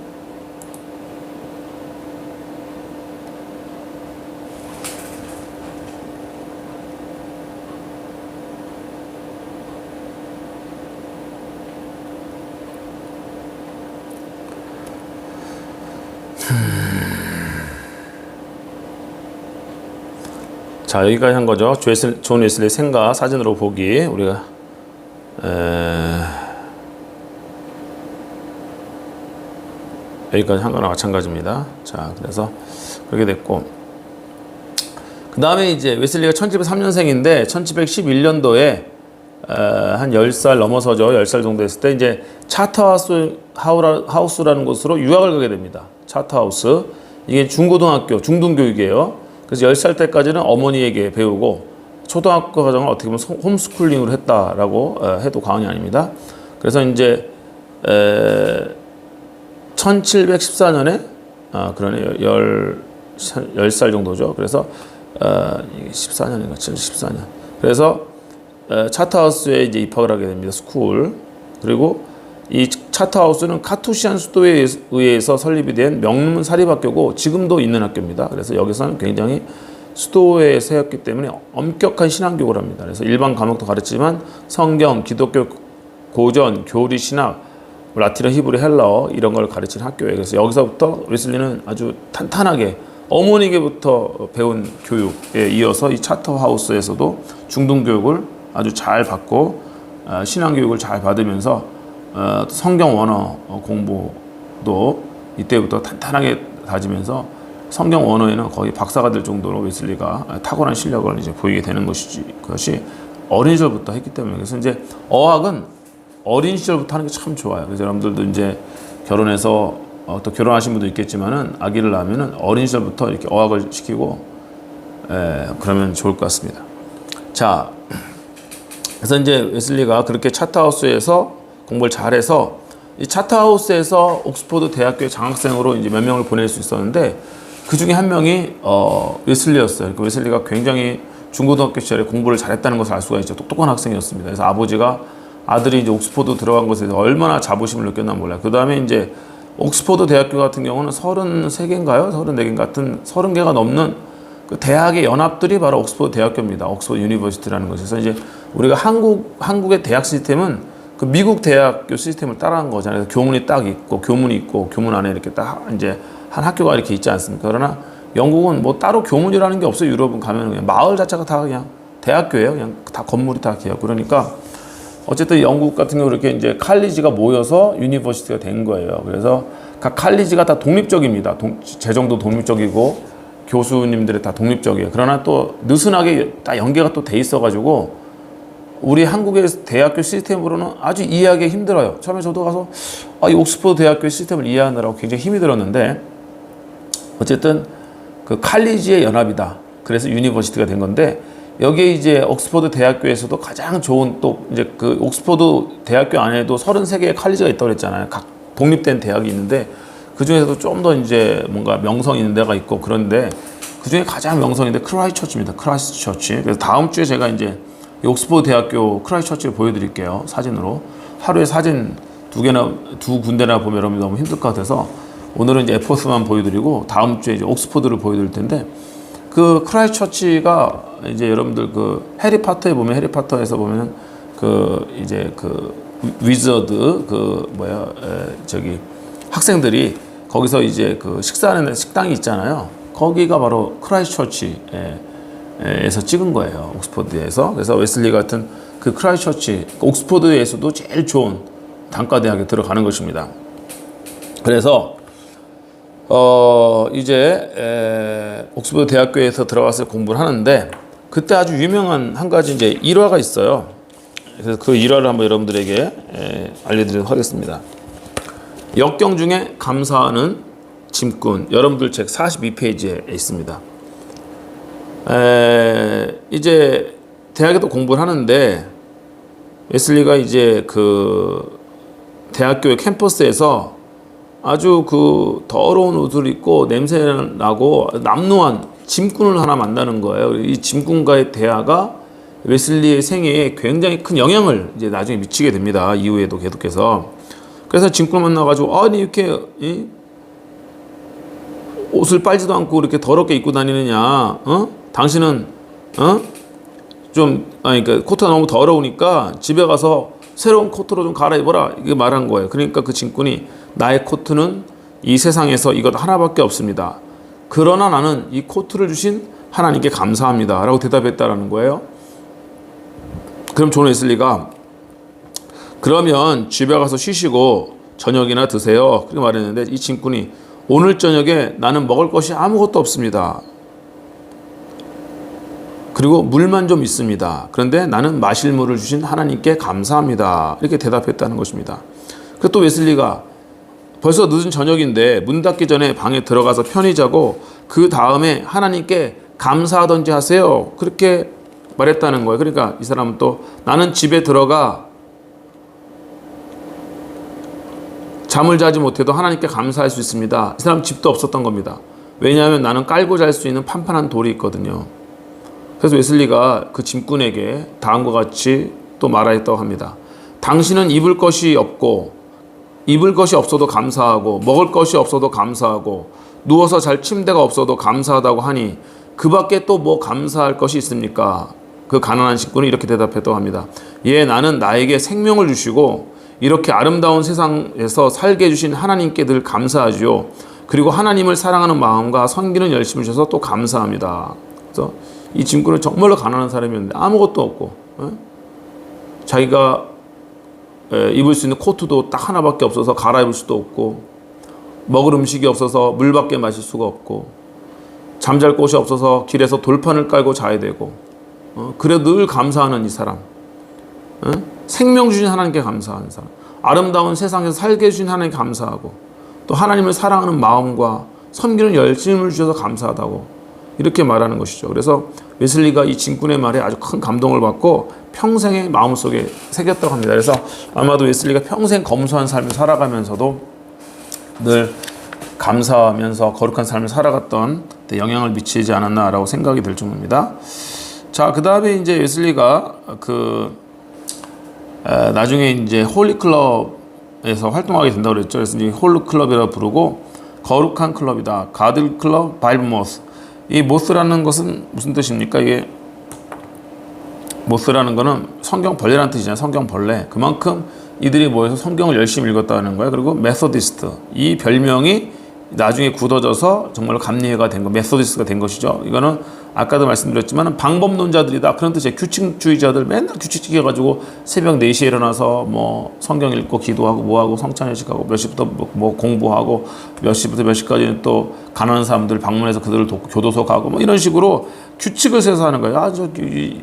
자, 여기까지 한 거죠. 존 웨슬리 생가 사진으로 보기. 우리가 여기까지 한 거랑 마찬가지입니다. 자, 그래서 그렇게 됐고, 그 다음에 이제 웨슬리가 1703년생인데 1711년도에 한 10살 넘어서죠. 10살 정도 됐을 때 이제 차터하우스라는 곳으로 유학을 가게 됩니다. 차터하우스. 이게 중고등학교, 중등교육이에요. 그래서 10살 때까지는 어머니에게 배우고 초등학교 과정을 어떻게 보면 홈스쿨링으로 했다라고 해도 과언이 아닙니다. 그래서 이제 1714년에 그러네 10살 정도죠. 그래서 이게 14년인가 14년. 그래서 차터하우스에 이제 입학을 하게 됩니다. 스쿨. 그리고 이 차터하우스는 카투시안 수도에 의해서 설립이 된 명문 사립학교고 지금도 있는 학교입니다. 그래서 여기서는 굉장히 수도에 세웠기 때문에 엄격한 신앙교육을 합니다. 그래서 일반 과목도 가르치지만 성경, 기독교 고전, 교리, 신학, 라틴어, 히브리, 헬라어 이런 걸 가르치는 학교예요. 그래서 여기서부터 웨슬리는 아주 탄탄하게 어머니에게부터 배운 교육에 이어서 이 차터하우스에서도 중등교육을 아주 잘 받고 신앙교육을 잘 받으면서 성경 원어 공부도 이때부터 탄탄하게 다지면서 성경 원어에는 거의 박사가 될 정도로 웨슬리가 탁월한 실력을 이제 보이게 되는 것이 어린 시절부터 했기 때문에. 그래서 이제 어학은 어린 시절부터 하는 게 참 좋아요. 그래서 여러분들도 이제 결혼해서 또 결혼하신 분도 있겠지만은 아기를 낳으면은 어린 시절부터 이렇게 어학을 시키고 그러면 좋을 것 같습니다. 자, 그래서 이제 웨슬리가 그렇게 차터하우스에서 공부를 잘해서 이 차터하우스에서 옥스퍼드 대학교에 장학생으로 이제 몇 명을 보낼 수 있었는데 그 중에 한 명이 웨슬리였어요. 그러니까 웨슬리가 굉장히 중고등학교 시절에 공부를 잘했다는 것을 알 수가 있죠. 똑똑한 학생이었습니다. 그래서 아버지가 아들이 이제 옥스퍼드 들어간 것에 대해서 얼마나 자부심을 느꼈나 몰라요. 그 다음에 이제 옥스퍼드 대학교 같은 경우는 33개인가요? 34개 같은 30개가 넘는 그 대학의 연합들이 바로 옥스퍼드 대학교입니다. 옥스퍼드 유니버시티라는 것에서 이제 우리가 한국의 대학 시스템은 그 미국 대학교 시스템을 따라한 거잖아요. 그래서 교문이 딱 있고 교문이 있고 교문 안에 이렇게 딱 이제 한 학교가 이렇게 있지 않습니까? 그러나 영국은 뭐 따로 교문이라는 게 없어요. 유럽은 가면 그냥 마을 자체가 다 그냥 대학교예요. 그냥 다 건물이 다 기업. 그러니까 어쨌든 영국 같은 경우 이렇게 이제 칼리지가 모여서 유니버시티가 된 거예요. 그래서 각 칼리지가 다 독립적입니다. 재정도 독립적이고 교수님들이 다 독립적이에요. 그러나 또 느슨하게 다 연계가 또 돼 있어가지고 우리 한국의 대학교 시스템으로는 아주 이해하기 힘들어요. 처음에 저도 가서 이 옥스퍼드 대학교 시스템을 이해하느라고 굉장히 힘이 들었는데 어쨌든 그 칼리지의 연합이다. 그래서 유니버시티가 된 건데 여기에 이제 옥스퍼드 대학교에서도 가장 좋은 또 이제 그 옥스퍼드 대학교 안에도 33개의 칼리지가 있다고 그랬잖아요. 각 독립된 대학이 있는데 그 중에서도 좀 더 이제 뭔가 명성 있는 데가 있고 그런데 그 중에 가장 명성인데 크라이스트처치입니다. 크라이스트처치. 그래서 다음 주에 제가 이제 옥스퍼드 대학교 크라이스트처치를 보여드릴게요. 사진으로. 하루에 사진 두 군데나 보면 여러분이 너무 힘들 것 같아서 오늘은 이제 에포스만 보여드리고 다음 주에 이제 옥스포드를 보여드릴 텐데 그 크라이스처치가 이제 여러분들 그 해리파터에 보면 해리파터에서 보면은 그 이제 그 위저드 그 뭐야 저기 학생들이 거기서 이제 그 식사하는 식당이 있잖아요. 거기가 바로 크라이스처치에서 찍은 거예요. 옥스포드에서. 그래서 웨슬리 같은 그 크라이스처치 옥스포드에서도 제일 좋은 단과대학에 들어가는 것입니다. 그래서 이제 옥스포드 대학교에서 들어가서 공부를 하는데 그때 아주 유명한 한 가지 이제 일화가 있어요. 그래서 그 일화를 한번 여러분들에게 알려드리도록 하겠습니다. 역경 중에 감사하는 짐꾼, 여러분들 책 42페이지에 있습니다. 이제 대학에도 공부를 하는데 웨슬리가 이제 그 대학교의 캠퍼스에서 아주 그 더러운 옷을 입고 냄새 나고 남루한 짐꾼을 하나 만나는 거예요. 이 짐꾼과의 대화가 웨슬리의 생애에 굉장히 큰 영향을 이제 나중에 미치게 됩니다. 이후에도 계속해서. 그래서 짐꾼을 만나가지고 아니 이렇게 옷을 빨지도 않고 이렇게 더럽게 입고 다니느냐? 당신은 그러니까 코트가 너무 더러우니까 집에 가서 새로운 코트로 좀 갈아입어라. 이게 말한 거예요. 그러니까 그 짐꾼이 나의 코트는 이 세상에서 이것 하나밖에 없습니다. 그러나 나는 이 코트를 주신 하나님께 감사합니다. 라고 대답했다라는 거예요. 그럼 존 웨슬리가 그러면 집에 가서 쉬시고 저녁이나 드세요. 그렇게 말했는데 이 짐꾼이 오늘 저녁에 나는 먹을 것이 아무것도 없습니다. 그리고 물만 좀 있습니다. 그런데 나는 마실 물을 주신 하나님께 감사합니다. 이렇게 대답했다는 것입니다. 그리고 또 웨슬리가 벌써 늦은 저녁인데 문 닫기 전에 방에 들어가서 편히 자고 그 다음에 하나님께 감사하던지 하세요. 그렇게 말했다는 거예요. 그러니까 이 사람은 또 나는 집에 들어가 잠을 자지 못해도 하나님께 감사할 수 있습니다. 이 사람 집도 없었던 겁니다. 왜냐하면 나는 깔고 잘 수 있는 판판한 돌이 있거든요. 그래서 웨슬리가 그 짐꾼에게 다음과 같이 또 말하였다고 합니다. 당신은 입을 것이 없어도 감사하고 먹을 것이 없어도 감사하고 누워서 잘 침대가 없어도 감사하다고 하니 그 밖에 또 뭐 감사할 것이 있습니까? 그 가난한 식구는 이렇게 대답했다고 합니다. 예, 나는 나에게 생명을 주시고 이렇게 아름다운 세상에서 살게 해주신 하나님께 늘 감사하지요. 그리고 하나님을 사랑하는 마음과 섬기는 열심을 주셔서 또 감사합니다. 그래서 이 짐꾼은 정말로 가난한 사람이었는데 아무것도 없고 자기가 입을 수 있는 코트도 딱 하나밖에 없어서 갈아입을 수도 없고 먹을 음식이 없어서 물밖에 마실 수가 없고 잠잘 곳이 없어서 길에서 돌판을 깔고 자야 되고 그래도 늘 감사하는 이 사람, 생명 주신 하나님께 감사하는 사람, 아름다운 세상에서 살게 해주신 하나님께 감사하고 또 하나님을 사랑하는 마음과 섬기는 열심을 주셔서 감사하다고 이렇게 말하는 것이죠. 그래서 웨슬리가 이 짐꾼의 말에 아주 큰 감동을 받고 평생의 마음속에 새겼다고 합니다. 그래서 아마도 웨슬리가 평생 검소한 삶을 살아가면서도 늘 감사하면서 거룩한 삶을 살아갔던 데 영향을 미치지 않았나라고 생각이 들 정도입니다. 자, 그 다음에 이제 웨슬리가 나중에 이제 홀리클럽에서 활동하게 된다고 그랬죠. 그래서 이제 홀리클럽이라고 부르고 거룩한 클럽이다. 가드 클럽 바이블 모스. 이 모스라는 것은 무슨 뜻입니까? 이게 모스라는 거는 성경 벌레라는 뜻이잖아요. 성경 벌레. 그만큼 이들이 모여서 성경을 열심히 읽었다는 거예요. 그리고 메소디스트. 이 별명이 나중에 굳어져서 정말로 감리회가 된 거, 메소디스트가 된 것이죠. 이거는 아까도 말씀드렸지만 방법론자들이다. 그런 뜻이에요. 규칙주의자들 맨날 규칙 지켜가지고 새벽 4시에 일어나서 뭐 성경 읽고 기도하고 뭐하고 성찬회식하고 몇 시부터 뭐 공부하고 몇 시부터 몇 시까지는 또 가난한 사람들 방문해서 그들을 돕고 교도소 가고 뭐 이런 식으로 규칙을 세서 하는 거예요.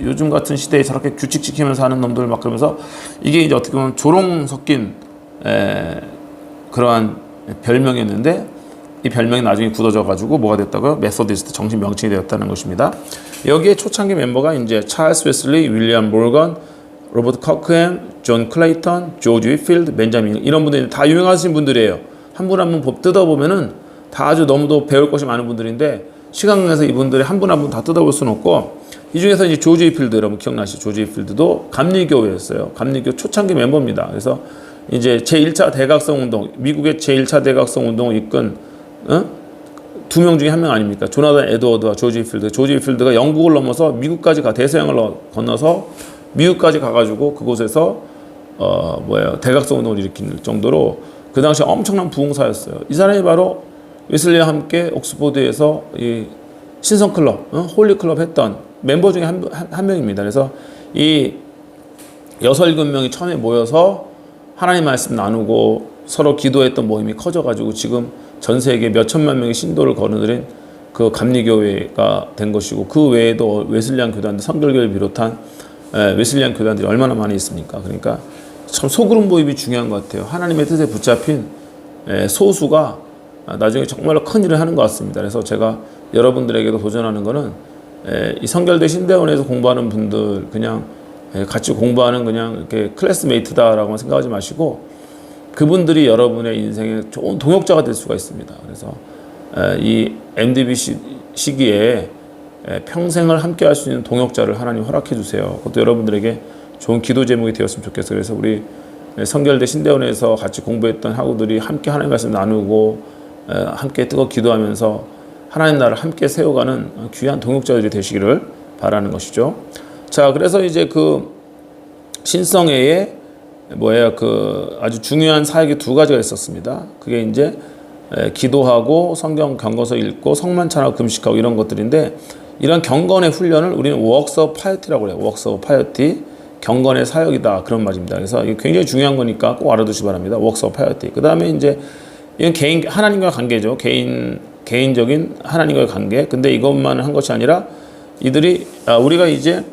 요즘 같은 시대에 저렇게 규칙 지키면서 하는 놈들 막 그러면서 이게 이제 어떻게 보면 조롱 섞인 그러한 별명이었는데 이 별명이 나중에 굳어져가지고 뭐가 됐다고요? 메소디스트 정식 명칭이 되었다는 것입니다. 여기에 초창기 멤버가 이제 찰스 웨슬리, 윌리엄 모건, 로버트 커크햄, 존 클레이턴, 조지 위필드, 벤자민 이런 분들이 다 유명하신 분들이에요. 한 분 한 분 뜯어보면은 다 아주 너무도 배울 것이 많은 분들인데 시간 내서 이분들이 한 분 한 분 다 뜯어볼 수는 없고 이 중에서 이제 조지 위필드 여러분 기억나시죠? 조지 위필드도 감리교회였어요. 감리교 초창기 멤버입니다. 그래서 이제 제1차 대각성 운동, 미국의 제1차 대각성 운동을 이끈 두 명 중에 한 명 아닙니까? 조나단 에드워드와 조지 필드. 조지 필드가 영국을 넘어서 미국까지 대서양을 건너서 미국까지 가가지고 그곳에서 대각성 운동을 일으킬 정도로 그 당시 엄청난 부흥사였어요. 이 사람이 바로 웨슬리와 함께 옥스포드에서 이 신성 클럽, 홀리 클럽 했던 멤버 중에 한 명입니다. 그래서 이 6, 7명이 처음에 모여서 하나님 말씀 나누고 서로 기도했던 모임이 커져가지고 지금 전 세계 몇 천만 명의 신도를 거느린 그 감리교회가 된 것이고, 그 외에도 웨슬리안 교단들, 성결교회를 비롯한 웨슬리안 교단들이 얼마나 많이 있습니까? 그러니까 참 소그룹 모임이 중요한 것 같아요. 하나님의 뜻에 붙잡힌 소수가 나중에 정말로 큰 일을 하는 것 같습니다. 그래서 제가 여러분들에게도 도전하는 거는 이 성결대 신대원에서 공부하는 분들 그냥 같이 공부하는 그냥 이렇게 클래스메이트다라고만 생각하지 마시고, 그분들이 여러분의 인생에 좋은 동역자가 될 수가 있습니다. 그래서 이 MDB 시기에 평생을 함께 할 수 있는 동역자를 하나님 허락해 주세요. 그것도 여러분들에게 좋은 기도 제목이 되었으면 좋겠어요. 그래서 우리 성결대 신대원에서 같이 공부했던 학우들이 함께 하나님 말씀 나누고 함께 뜨겁게 기도하면서 하나님 나라를 함께 세워가는 귀한 동역자들이 되시기를 바라는 것이죠. 자, 그래서 이제 그 신성회에 그 아주 중요한 사역이 두 가지가 있었습니다. 그게 이제 기도하고 성경 경고서 읽고 성만찬하고 금식하고 이런 것들인데, 이런 경건의 훈련을 우리는 works of piety라고 해요. works of piety, 경건의 사역이다, 그런 말입니다. 그래서 이게 굉장히 중요한 거니까 꼭 알아두시기 바랍니다. works of piety. 그 다음에 이제 이건 하나님과의 관계죠. 개인적인 하나님과의 관계. 근데 이것만 한 것이 아니라 우리가 이제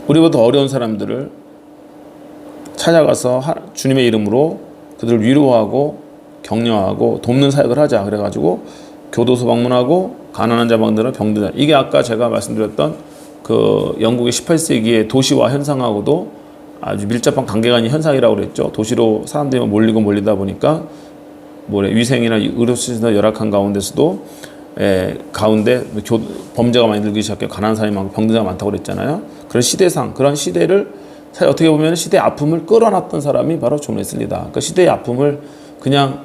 우리보다 어려운 사람들을 찾아가서 주님의 이름으로 그들을 위로하고 격려하고 돕는 사역을 하자. 그래가지고 교도소 방문하고 가난한 자 방문하고 병든 자. 이게 아까 제가 말씀드렸던 그 영국의 18세기의 도시화 현상하고도 아주 밀접한 관계가 있는 현상이라고 그랬죠. 도시로 사람들이 몰리다 보니까 위생이나 의료시설이 열악한 가운데서도 가운데 범죄가 많이 늘기 시작해 가난한 사람이 많고 병든 자가 많다고 그랬잖아요. 그런 시대상, 그런 시대를 사실 어떻게 보면 시대의 아픔을 끌어놨던 사람이 바로 존 웨슬리다. 그 시대의 아픔을 그냥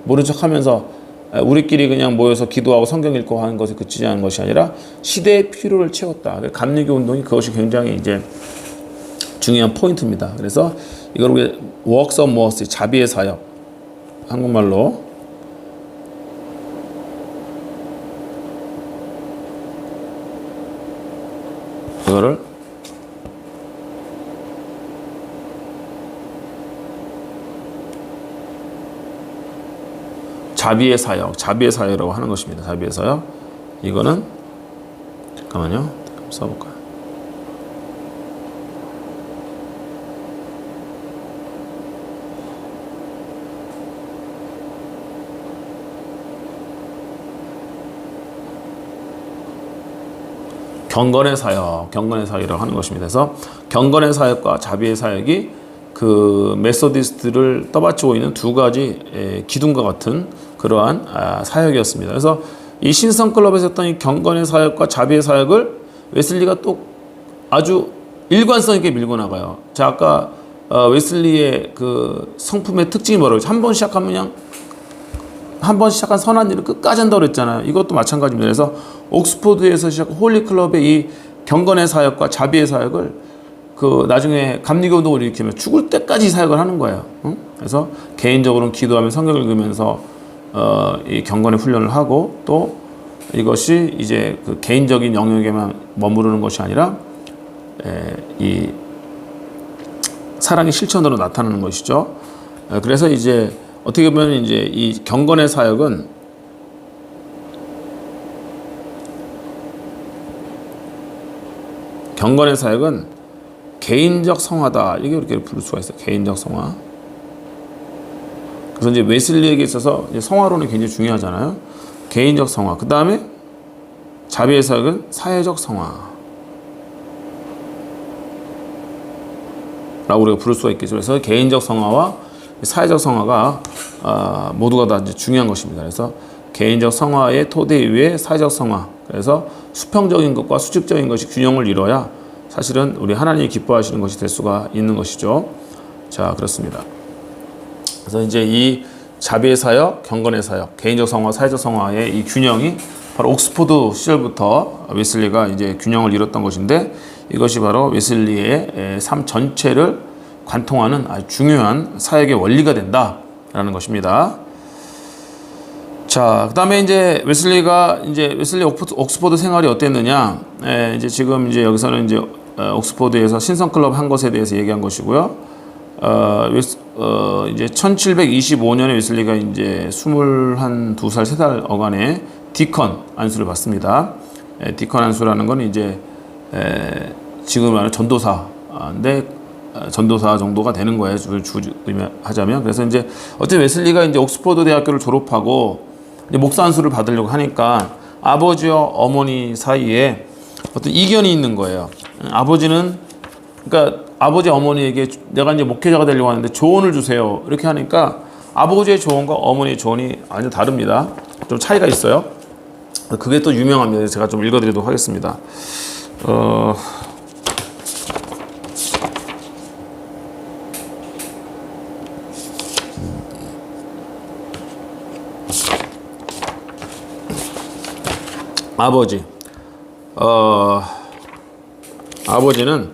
모른 척하면서 우리끼리 그냥 모여서 기도하고 성경 읽고 하는 것에 그치지 않은 것이 아니라 시대의 필요를 채웠다. 감리교 운동이 그것이 굉장히 이제 중요한 포인트입니다. 그래서 이걸 우리 works of mercy, 자비의 사역, 한국말로 이거를 자비의 사역이라고 하는 것입니다. 자비의 사역. 이거는 잠깐만요. 써볼까요? 경건의 사역이라고 하는 것입니다. 그래서 경건의 사역과 자비의 사역이 그 메소디스트를 떠받치고 있는 두 가지 기둥과 같은 그러한 사역이었습니다. 그래서 이 신성클럽에서 했던 이 경건의 사역과 자비의 사역을 웨슬리가 또 아주 일관성 있게 밀고 나가요. 자, 아까 웨슬리의 그 성품의 특징이 뭐라고 했죠? 한 번 시작한 선한 일을 끝까지 한다고 그랬잖아요. 이것도 마찬가지입니다. 그래서 옥스포드에서 시작한 홀리클럽의 이 경건의 사역과 자비의 사역을 그 나중에 감리교 운동을 일으키면 죽을 때까지 사역을 하는 거예요. 그래서 개인적으로는 기도하며 성경 읽으면서 이 경건의 훈련을 하고, 또 이것이 이제 그 개인적인 영역에만 머무르는 것이 아니라 이 사랑의 실천으로 나타나는 것이죠. 그래서 이제 어떻게 보면 이제 이 경건의 사역은 개인적 성화다. 이게 이렇게 부를 수가 있어요. 개인적 성화. 그래서 이제 웨슬리에게 있어서 이제 성화론이 굉장히 중요하잖아요. 개인적 성화. 그 다음에 자비의 사역은 사회적 성화. 라고 우리가 부를 수가 있겠죠. 그래서 개인적 성화와 사회적 성화가 모두가 다 이제 중요한 것입니다. 그래서 개인적 성화의 토대 위에 사회적 성화. 그래서 수평적인 것과 수직적인 것이 균형을 이뤄야 사실은 우리 하나님이 기뻐하시는 것이 될 수가 있는 것이죠. 자, 그렇습니다. 그래서 이제 이 자비의 사역, 경건의 사역, 개인적 성화, 사회적 성화의 이 균형이 바로 옥스포드 시절부터 웨슬리가 이제 균형을 이뤘던 것인데, 이것이 바로 웨슬리의 삶 전체를 관통하는 아주 중요한 사역의 원리가 된다라는 것입니다. 자, 그다음에 이제 웨슬리 옥스포드 생활이 어땠느냐? 이제 지금 이제 여기서는 이제 옥스포드에서 신성 클럽 한 것에 대해서 얘기한 것이고요. 이제 1725년에 웨슬리가 이제 21, 2살, 3살 어간에 디컨 안수를 받습니다. 디컨 안수라는 건 이제 지금 말하는 전도사인데 전도사 정도가 되는 거예요. 하자면. 그래서 이제 어쨌든 웨슬리가 이제 옥스포드 대학교를 졸업하고 이제 목사 안수를 받으려고 하니까 아버지와 어머니 사이에 어떤 이견이 있는 거예요. 아버지는, 그러니까 아버지 어머니에게 내가 이제 목회자가 되려고 하는데 조언을 주세요, 이렇게 하니까 아버지의 조언과 어머니의 조언이 완전 다릅니다. 좀 차이가 있어요. 그게 또 유명합니다. 제가 좀 읽어드리도록 하겠습니다. 아버지는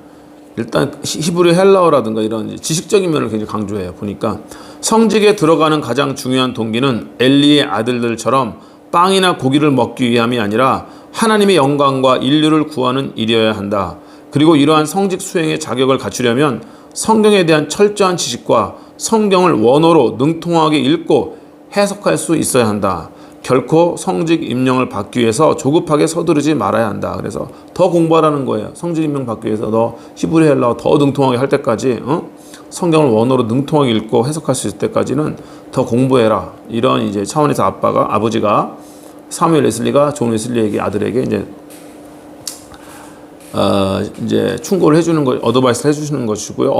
일단 히브리 헬라어라든가 이런 지식적인 면을 굉장히 강조해요. 보니까 성직에 들어가는 가장 중요한 동기는 엘리의 아들들처럼 빵이나 고기를 먹기 위함이 아니라 하나님의 영광과 인류를 구하는 일이어야 한다. 그리고 이러한 성직 수행의 자격을 갖추려면 성경에 대한 철저한 지식과 성경을 원어로 능통하게 읽고 해석할 수 있어야 한다. 결코 성직 임명을 받기 위해서 조급하게 서두르지 말아야 한다. 그래서 더 공부하라는 거예요. 성직 임명 받기 위해서 너 히브리 헬라어 더 능통하게 할 때까지 성경을 원어로 능통하게 읽고 해석할 수 있을 때까지는 더 공부해라. 이런 이제 차원에서 아버지가 사무엘 웨슬리가 존 웨슬리에게 아들에게 이제 충고를 해주는 것, 어드바이스를 해주시는 것이고요.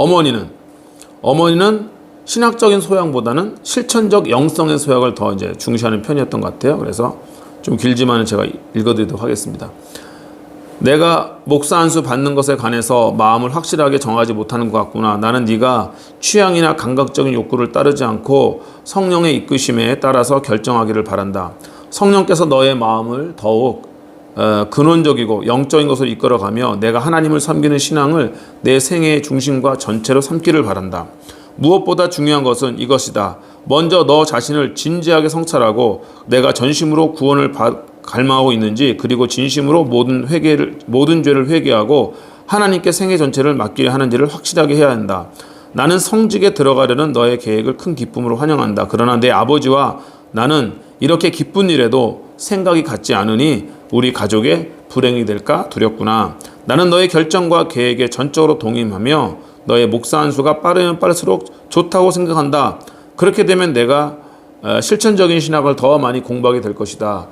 어머니는 신학적인 소양보다는 실천적 영성의 소양을 더 이제 중시하는 편이었던 것 같아요. 그래서 좀 길지만 제가 읽어드리도록 하겠습니다. 내가 목사 안수 받는 것에 관해서 마음을 확실하게 정하지 못하는 것 같구나. 나는 네가 취향이나 감각적인 욕구를 따르지 않고 성령의 이끄심에 따라서 결정하기를 바란다. 성령께서 너의 마음을 더욱 근원적이고 영적인 것으로 이끌어가며 내가 하나님을 섬기는 신앙을 내 생애의 중심과 전체로 삼기를 바란다. 무엇보다 중요한 것은 이것이다. 먼저 너 자신을 진지하게 성찰하고 내가 전심으로 구원을 갈망하고 있는지, 그리고 진심으로 모든 죄를 회개하고 하나님께 생애 전체를 맡기려 하는지를 확실하게 해야 한다. 나는 성직에 들어가려는 너의 계획을 큰 기쁨으로 환영한다. 그러나 내 아버지와 나는 이렇게 기쁜 일에도 생각이 같지 않으니 우리 가족의 불행이 될까 두렵구나. 나는 너의 결정과 계획에 전적으로 동의하며 너의 목사 안수가 빠르면 빠를수록 좋다고 생각한다. 그렇게 되면 내가 실천적인 신학을 더 많이 공부하게 될 것이다.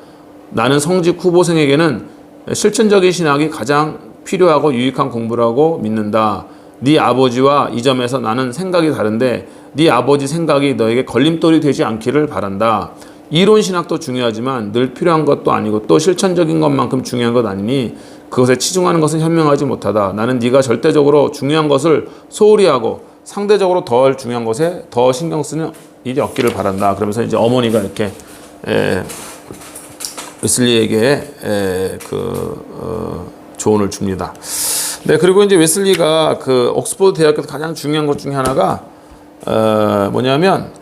나는 성직 후보생에게는 실천적인 신학이 가장 필요하고 유익한 공부라고 믿는다. 네 아버지와 이 점에서 나는 생각이 다른데 네 아버지 생각이 너에게 걸림돌이 되지 않기를 바란다. 이론 신학도 중요하지만 늘 필요한 것도 아니고 또 실천적인 것만큼 중요한 것 아니니 그것에 치중하는 것은 현명하지 못하다. 나는 네가 절대적으로 중요한 것을 소홀히 하고 상대적으로 덜 중요한 것에 더 신경 쓰는 일이 없기를 바란다. 그러면서 이제 어머니가 이렇게 웨슬리에게 조언을 줍니다. 네, 그리고 이제 웨슬리가 그 옥스포드 대학교에서 가장 중요한 것 중에 하나가 뭐냐면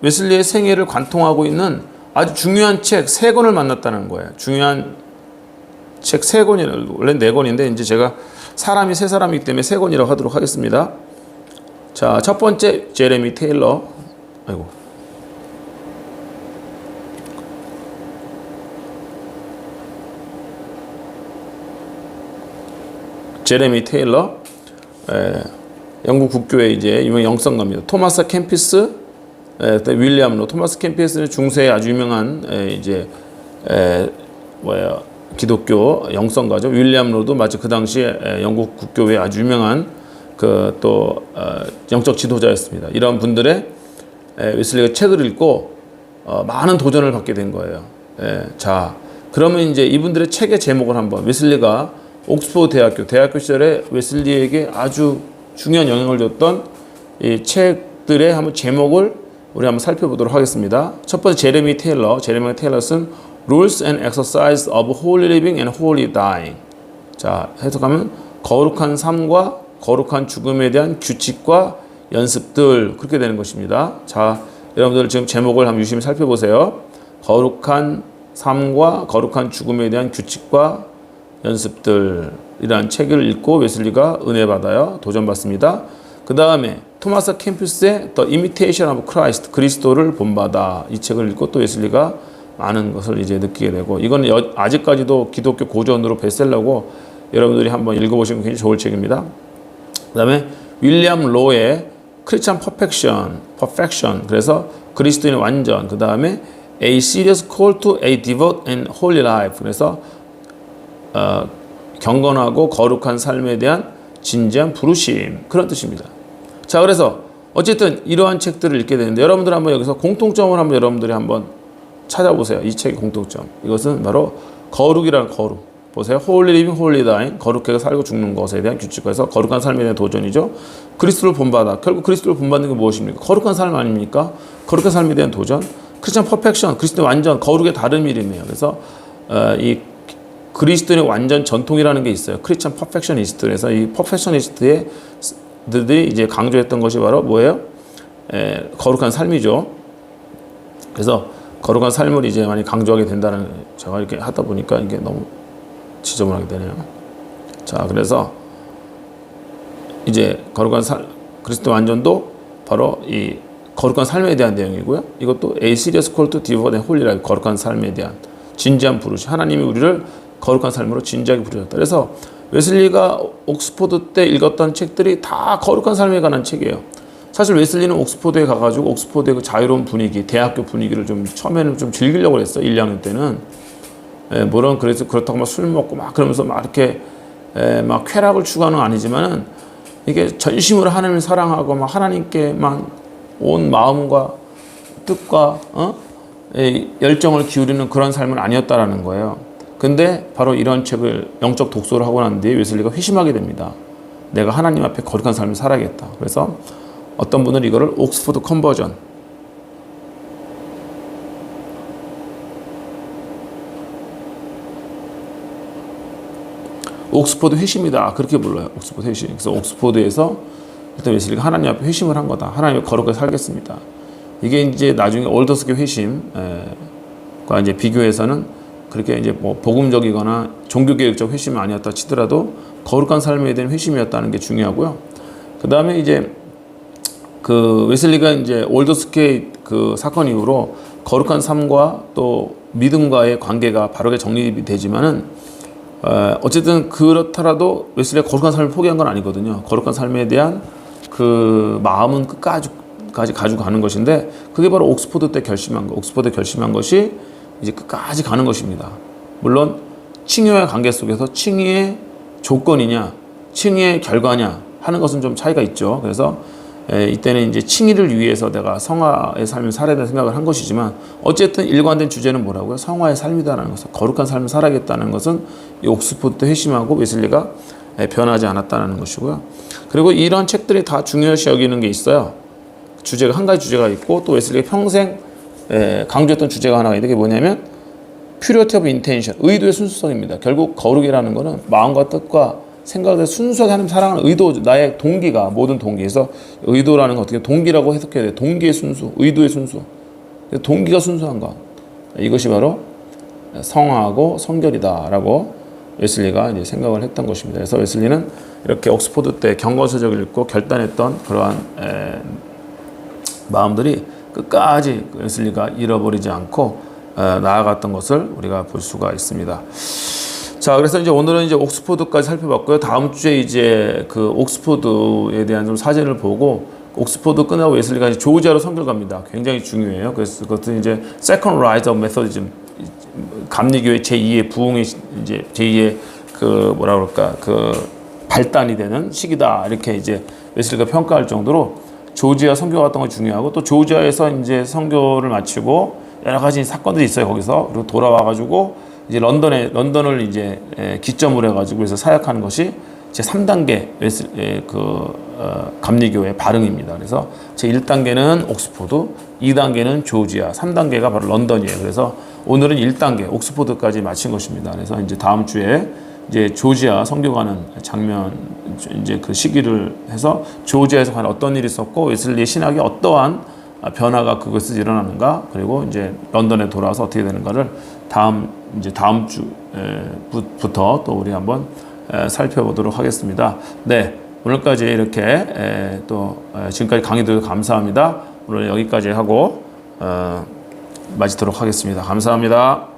웨슬리의 생애를 관통하고 있는 아주 중요한 책 3권을 만났다는 거예요. 중요한 책 3권이, 원래 4권인데 이제 제가 사람이 3사람이기 때문에 3권이라고 하도록 하겠습니다. 자, 첫 번째 제레미 테일러. 제레미 테일러, 영국 국교회 이제 유명 영성가입니다. 토마스 캠피스, 윌리엄 로. 토마스 캠피스는 중세에 아주 유명한 기독교 영성가죠. 윌리엄 로도 마치 그 당시에 영국 국교회 아주 유명한 영적 지도자였습니다. 이런 분들의 웨슬리가 책을 읽고 많은 도전을 받게 된 거예요. 자, 그러면 이제 이분들의 책의 제목을 한번 웨슬리가 옥스퍼드 대학교 시절에 웨슬리에게 아주 중요한 영향을 줬던 이 책들의 한번 제목을 우리 한번 살펴보도록 하겠습니다. 첫 번째 제레미 테일러 쓴 Rules and Exercise of Holy Living and Holy Dying. 자, 해석하면 거룩한 삶과 거룩한 죽음에 대한 규칙과 연습들, 그렇게 되는 것입니다. 자, 여러분들 지금 제목을 한번 유심히 살펴보세요. 거룩한 삶과 거룩한 죽음에 대한 규칙과 연습들이라는 책을 읽고 웨슬리가 은혜 받아요. 도전받습니다. 그 다음에 토마스 캠프스의 The Imitation of Christ, 그리스도를 본받아, 이 책을 읽고 또 웨슬리가 많은 것을 이제 느끼게 되고, 이건 아직까지도 기독교 고전으로 베스트셀러고 여러분들이 한번 읽어보시면 굉장히 좋을 책입니다. 그 다음에 윌리엄 로의 크리스찬 퍼펙션, 그래서 그리스도인의 완전, 그 다음에 A Serious Call to a Devout and Holy Life, 그래서 경건하고 거룩한 삶에 대한 진지한 부르심, 그런 뜻입니다. 자, 그래서 어쨌든 이러한 책들을 읽게 되는데 여러분들 한번 여기서 공통점을 한번 여러분들이 한번 찾아보세요. 이 책의 공통점, 이것은 바로 거룩이라는 거룩. 보세요. Holy Living, Holy Dying, 거룩하게 살고 죽는 것에 대한 규칙에서 거룩한 삶에 대한 도전이죠. 그리스도를 본받아, 결국 그리스도를 본받는 게 무엇입니까? 거룩한 삶 아닙니까? 거룩한 삶에 대한 도전. 크리스천 퍼펙션, 그리스도의 완전, 거룩의 다른 이름이에요. 그래서 이 그리스도의 완전 전통이라는 게 있어요. 크리스천 퍼펙셔니스트. 그래서 이 퍼펙셔니스트들이 이제 강조했던 것이 바로 뭐예요? 거룩한 삶이죠. 그래서 거룩한 삶을 이제 많이 강조하게 된다는, 제가 이렇게 하다 보니까 이게 너무 지저분하게 되네요. 자, 그래서 이제 거룩한 삶, 그리스도 완전도 바로 이 거룩한 삶에 대한 내용이고요. 이것도 A Serious Call to Devout and Holy Life, 거룩한 삶에 대한 진지한 부르심. 하나님이 우리를 거룩한 삶으로 진지하게 부르셨다. 그래서 웨슬리가 옥스퍼드 때 읽었던 책들이 다 거룩한 삶에 관한 책이에요. 사실 웨슬리는 옥스퍼드에 가가지고 옥스퍼드의 그 자유로운 분위기, 대학교 분위기를 좀 처음에는 좀 즐기려고 했어요. 1, 2학년 때는. 물론 그래서 그렇다고 막 술 먹고 막 그러면서 막 이렇게 막 쾌락을 추구하는 건 아니지만은, 이게 전심으로 하나님을 사랑하고 막 하나님께만 온 마음과 뜻과 열정을 기울이는 그런 삶은 아니었다라는 거예요. 근데 바로 이런 책을 영적 독서를 하고 난 뒤에 웨슬리가 회심하게 됩니다. 내가 하나님 앞에 거룩한 삶을 살아야겠다. 그래서 어떤 분은 이거를 옥스퍼드 컨버전, 옥스퍼드 회심이다, 그렇게 불러요. 옥스퍼드 회심. 그래서 옥스퍼드에서 일단 웨슬리가 하나님 앞에 회심을 한 거다. 하나님 거룩하게 살겠습니다. 이게 이제 나중에 올더스교 회심과 이제 비교해서는 그렇게 이제 뭐 복음적이거나 종교개혁적 회심은 아니었다 치더라도 거룩한 삶에 대한 회심이었다는 게 중요하고요. 그 다음에 이제 그 웨슬리가 이제 올더스케이 그 사건 이후로 거룩한 삶과 또 믿음과의 관계가 바르게 정립이 되지만은, 어쨌든 그렇더라도 웨슬리가 거룩한 삶을 포기한 건 아니거든요. 거룩한 삶에 대한 그 마음은 끝까지 가지고 가는 것인데, 그게 바로 옥스퍼드 때 결심한 거. 옥스퍼드 결심한 것이 이제 끝까지 가는 것입니다. 물론 칭의와의 관계 속에서 칭의의 조건이냐, 칭의의 결과냐 하는 것은 좀 차이가 있죠. 그래서 이때는 이제 칭의를 위해서 내가 성화의 삶을 살아야 된다는 생각을 한 것이지만, 어쨌든 일관된 주제는 뭐라고요? 성화의 삶이다라는 것은, 거룩한 삶을 살아야겠다는 것은 이 옥스퍼드 때 회심하고 웨슬리가 변하지 않았다는 것이고요. 그리고 이런 책들이 다 중요시 여기는 게 있어요. 주제가 한 가지 주제가 있고, 또 웨슬리가 평생 강조했던 주제가 하나가 있는데, 그게 뭐냐면 purity of intention, 의도의 순수성입니다. 결국 거룩이라는 거는 마음과 뜻과 생각을 순수하게 하나님 사랑하는 의도, 나의 동기가, 모든 동기에서 의도라는 건 어떻게 동기라고 해석해야 돼요. 동기의 순수, 의도의 순수, 동기가 순수한 것, 이것이 바로 성화하고 성결이다라고 웨슬리가 이제 생각을 했던 것입니다. 그래서 웨슬리는 이렇게 옥스퍼드 때 경건서적을 읽고 결단했던 그러한 마음들이 끝까지 웨슬리가 잃어버리지 않고 나아갔던 것을 우리가 볼 수가 있습니다. 자, 그래서 이제 오늘은 이제 옥스퍼드까지 살펴봤고요. 다음 주에 이제 그 옥스퍼드에 대한 좀 사진을 보고, 옥스퍼드 끝나고 웨슬리가 이제 조지아로 선교를 갑니다. 굉장히 중요해요. 그래서 그것은 이제 Second Rise of Methodism, 감리교회 제2의 부흥의 이제 제2의 그 뭐라 그럴까, 그 발단이 되는 시기다, 이렇게 이제 웨슬리가 평가할 정도로 조지아 선교가 갔던 건 중요하고, 또 조지아에서 이제 선교를 마치고 여러 가지 사건들이 있어요. 거기서. 그리고 돌아와가지고 이제 런던을 이제 기점으로 해가지고 그래서 사역하는 것이 제 3단계 감리교의 발흥입니다. 그래서 제 1단계는 옥스포드, 2단계는 조지아, 3단계가 바로 런던이에요. 그래서 오늘은 1단계 옥스포드까지 마친 것입니다. 그래서 이제 다음 주에 이제 조지아 선교가는 장면 이제 그 시기를 해서 조지아에서 과연 어떤 일이 있었고 웨슬리의 신학이 어떠한 변화가 그것에서 일어나는가, 그리고 이제 런던에 돌아와서 어떻게 되는가를 다음 주부터 또 우리 한번 살펴보도록 하겠습니다. 네, 오늘까지 이렇게 또 지금까지 강의 들어서 감사합니다. 오늘 여기까지 하고 마치도록 하겠습니다. 감사합니다.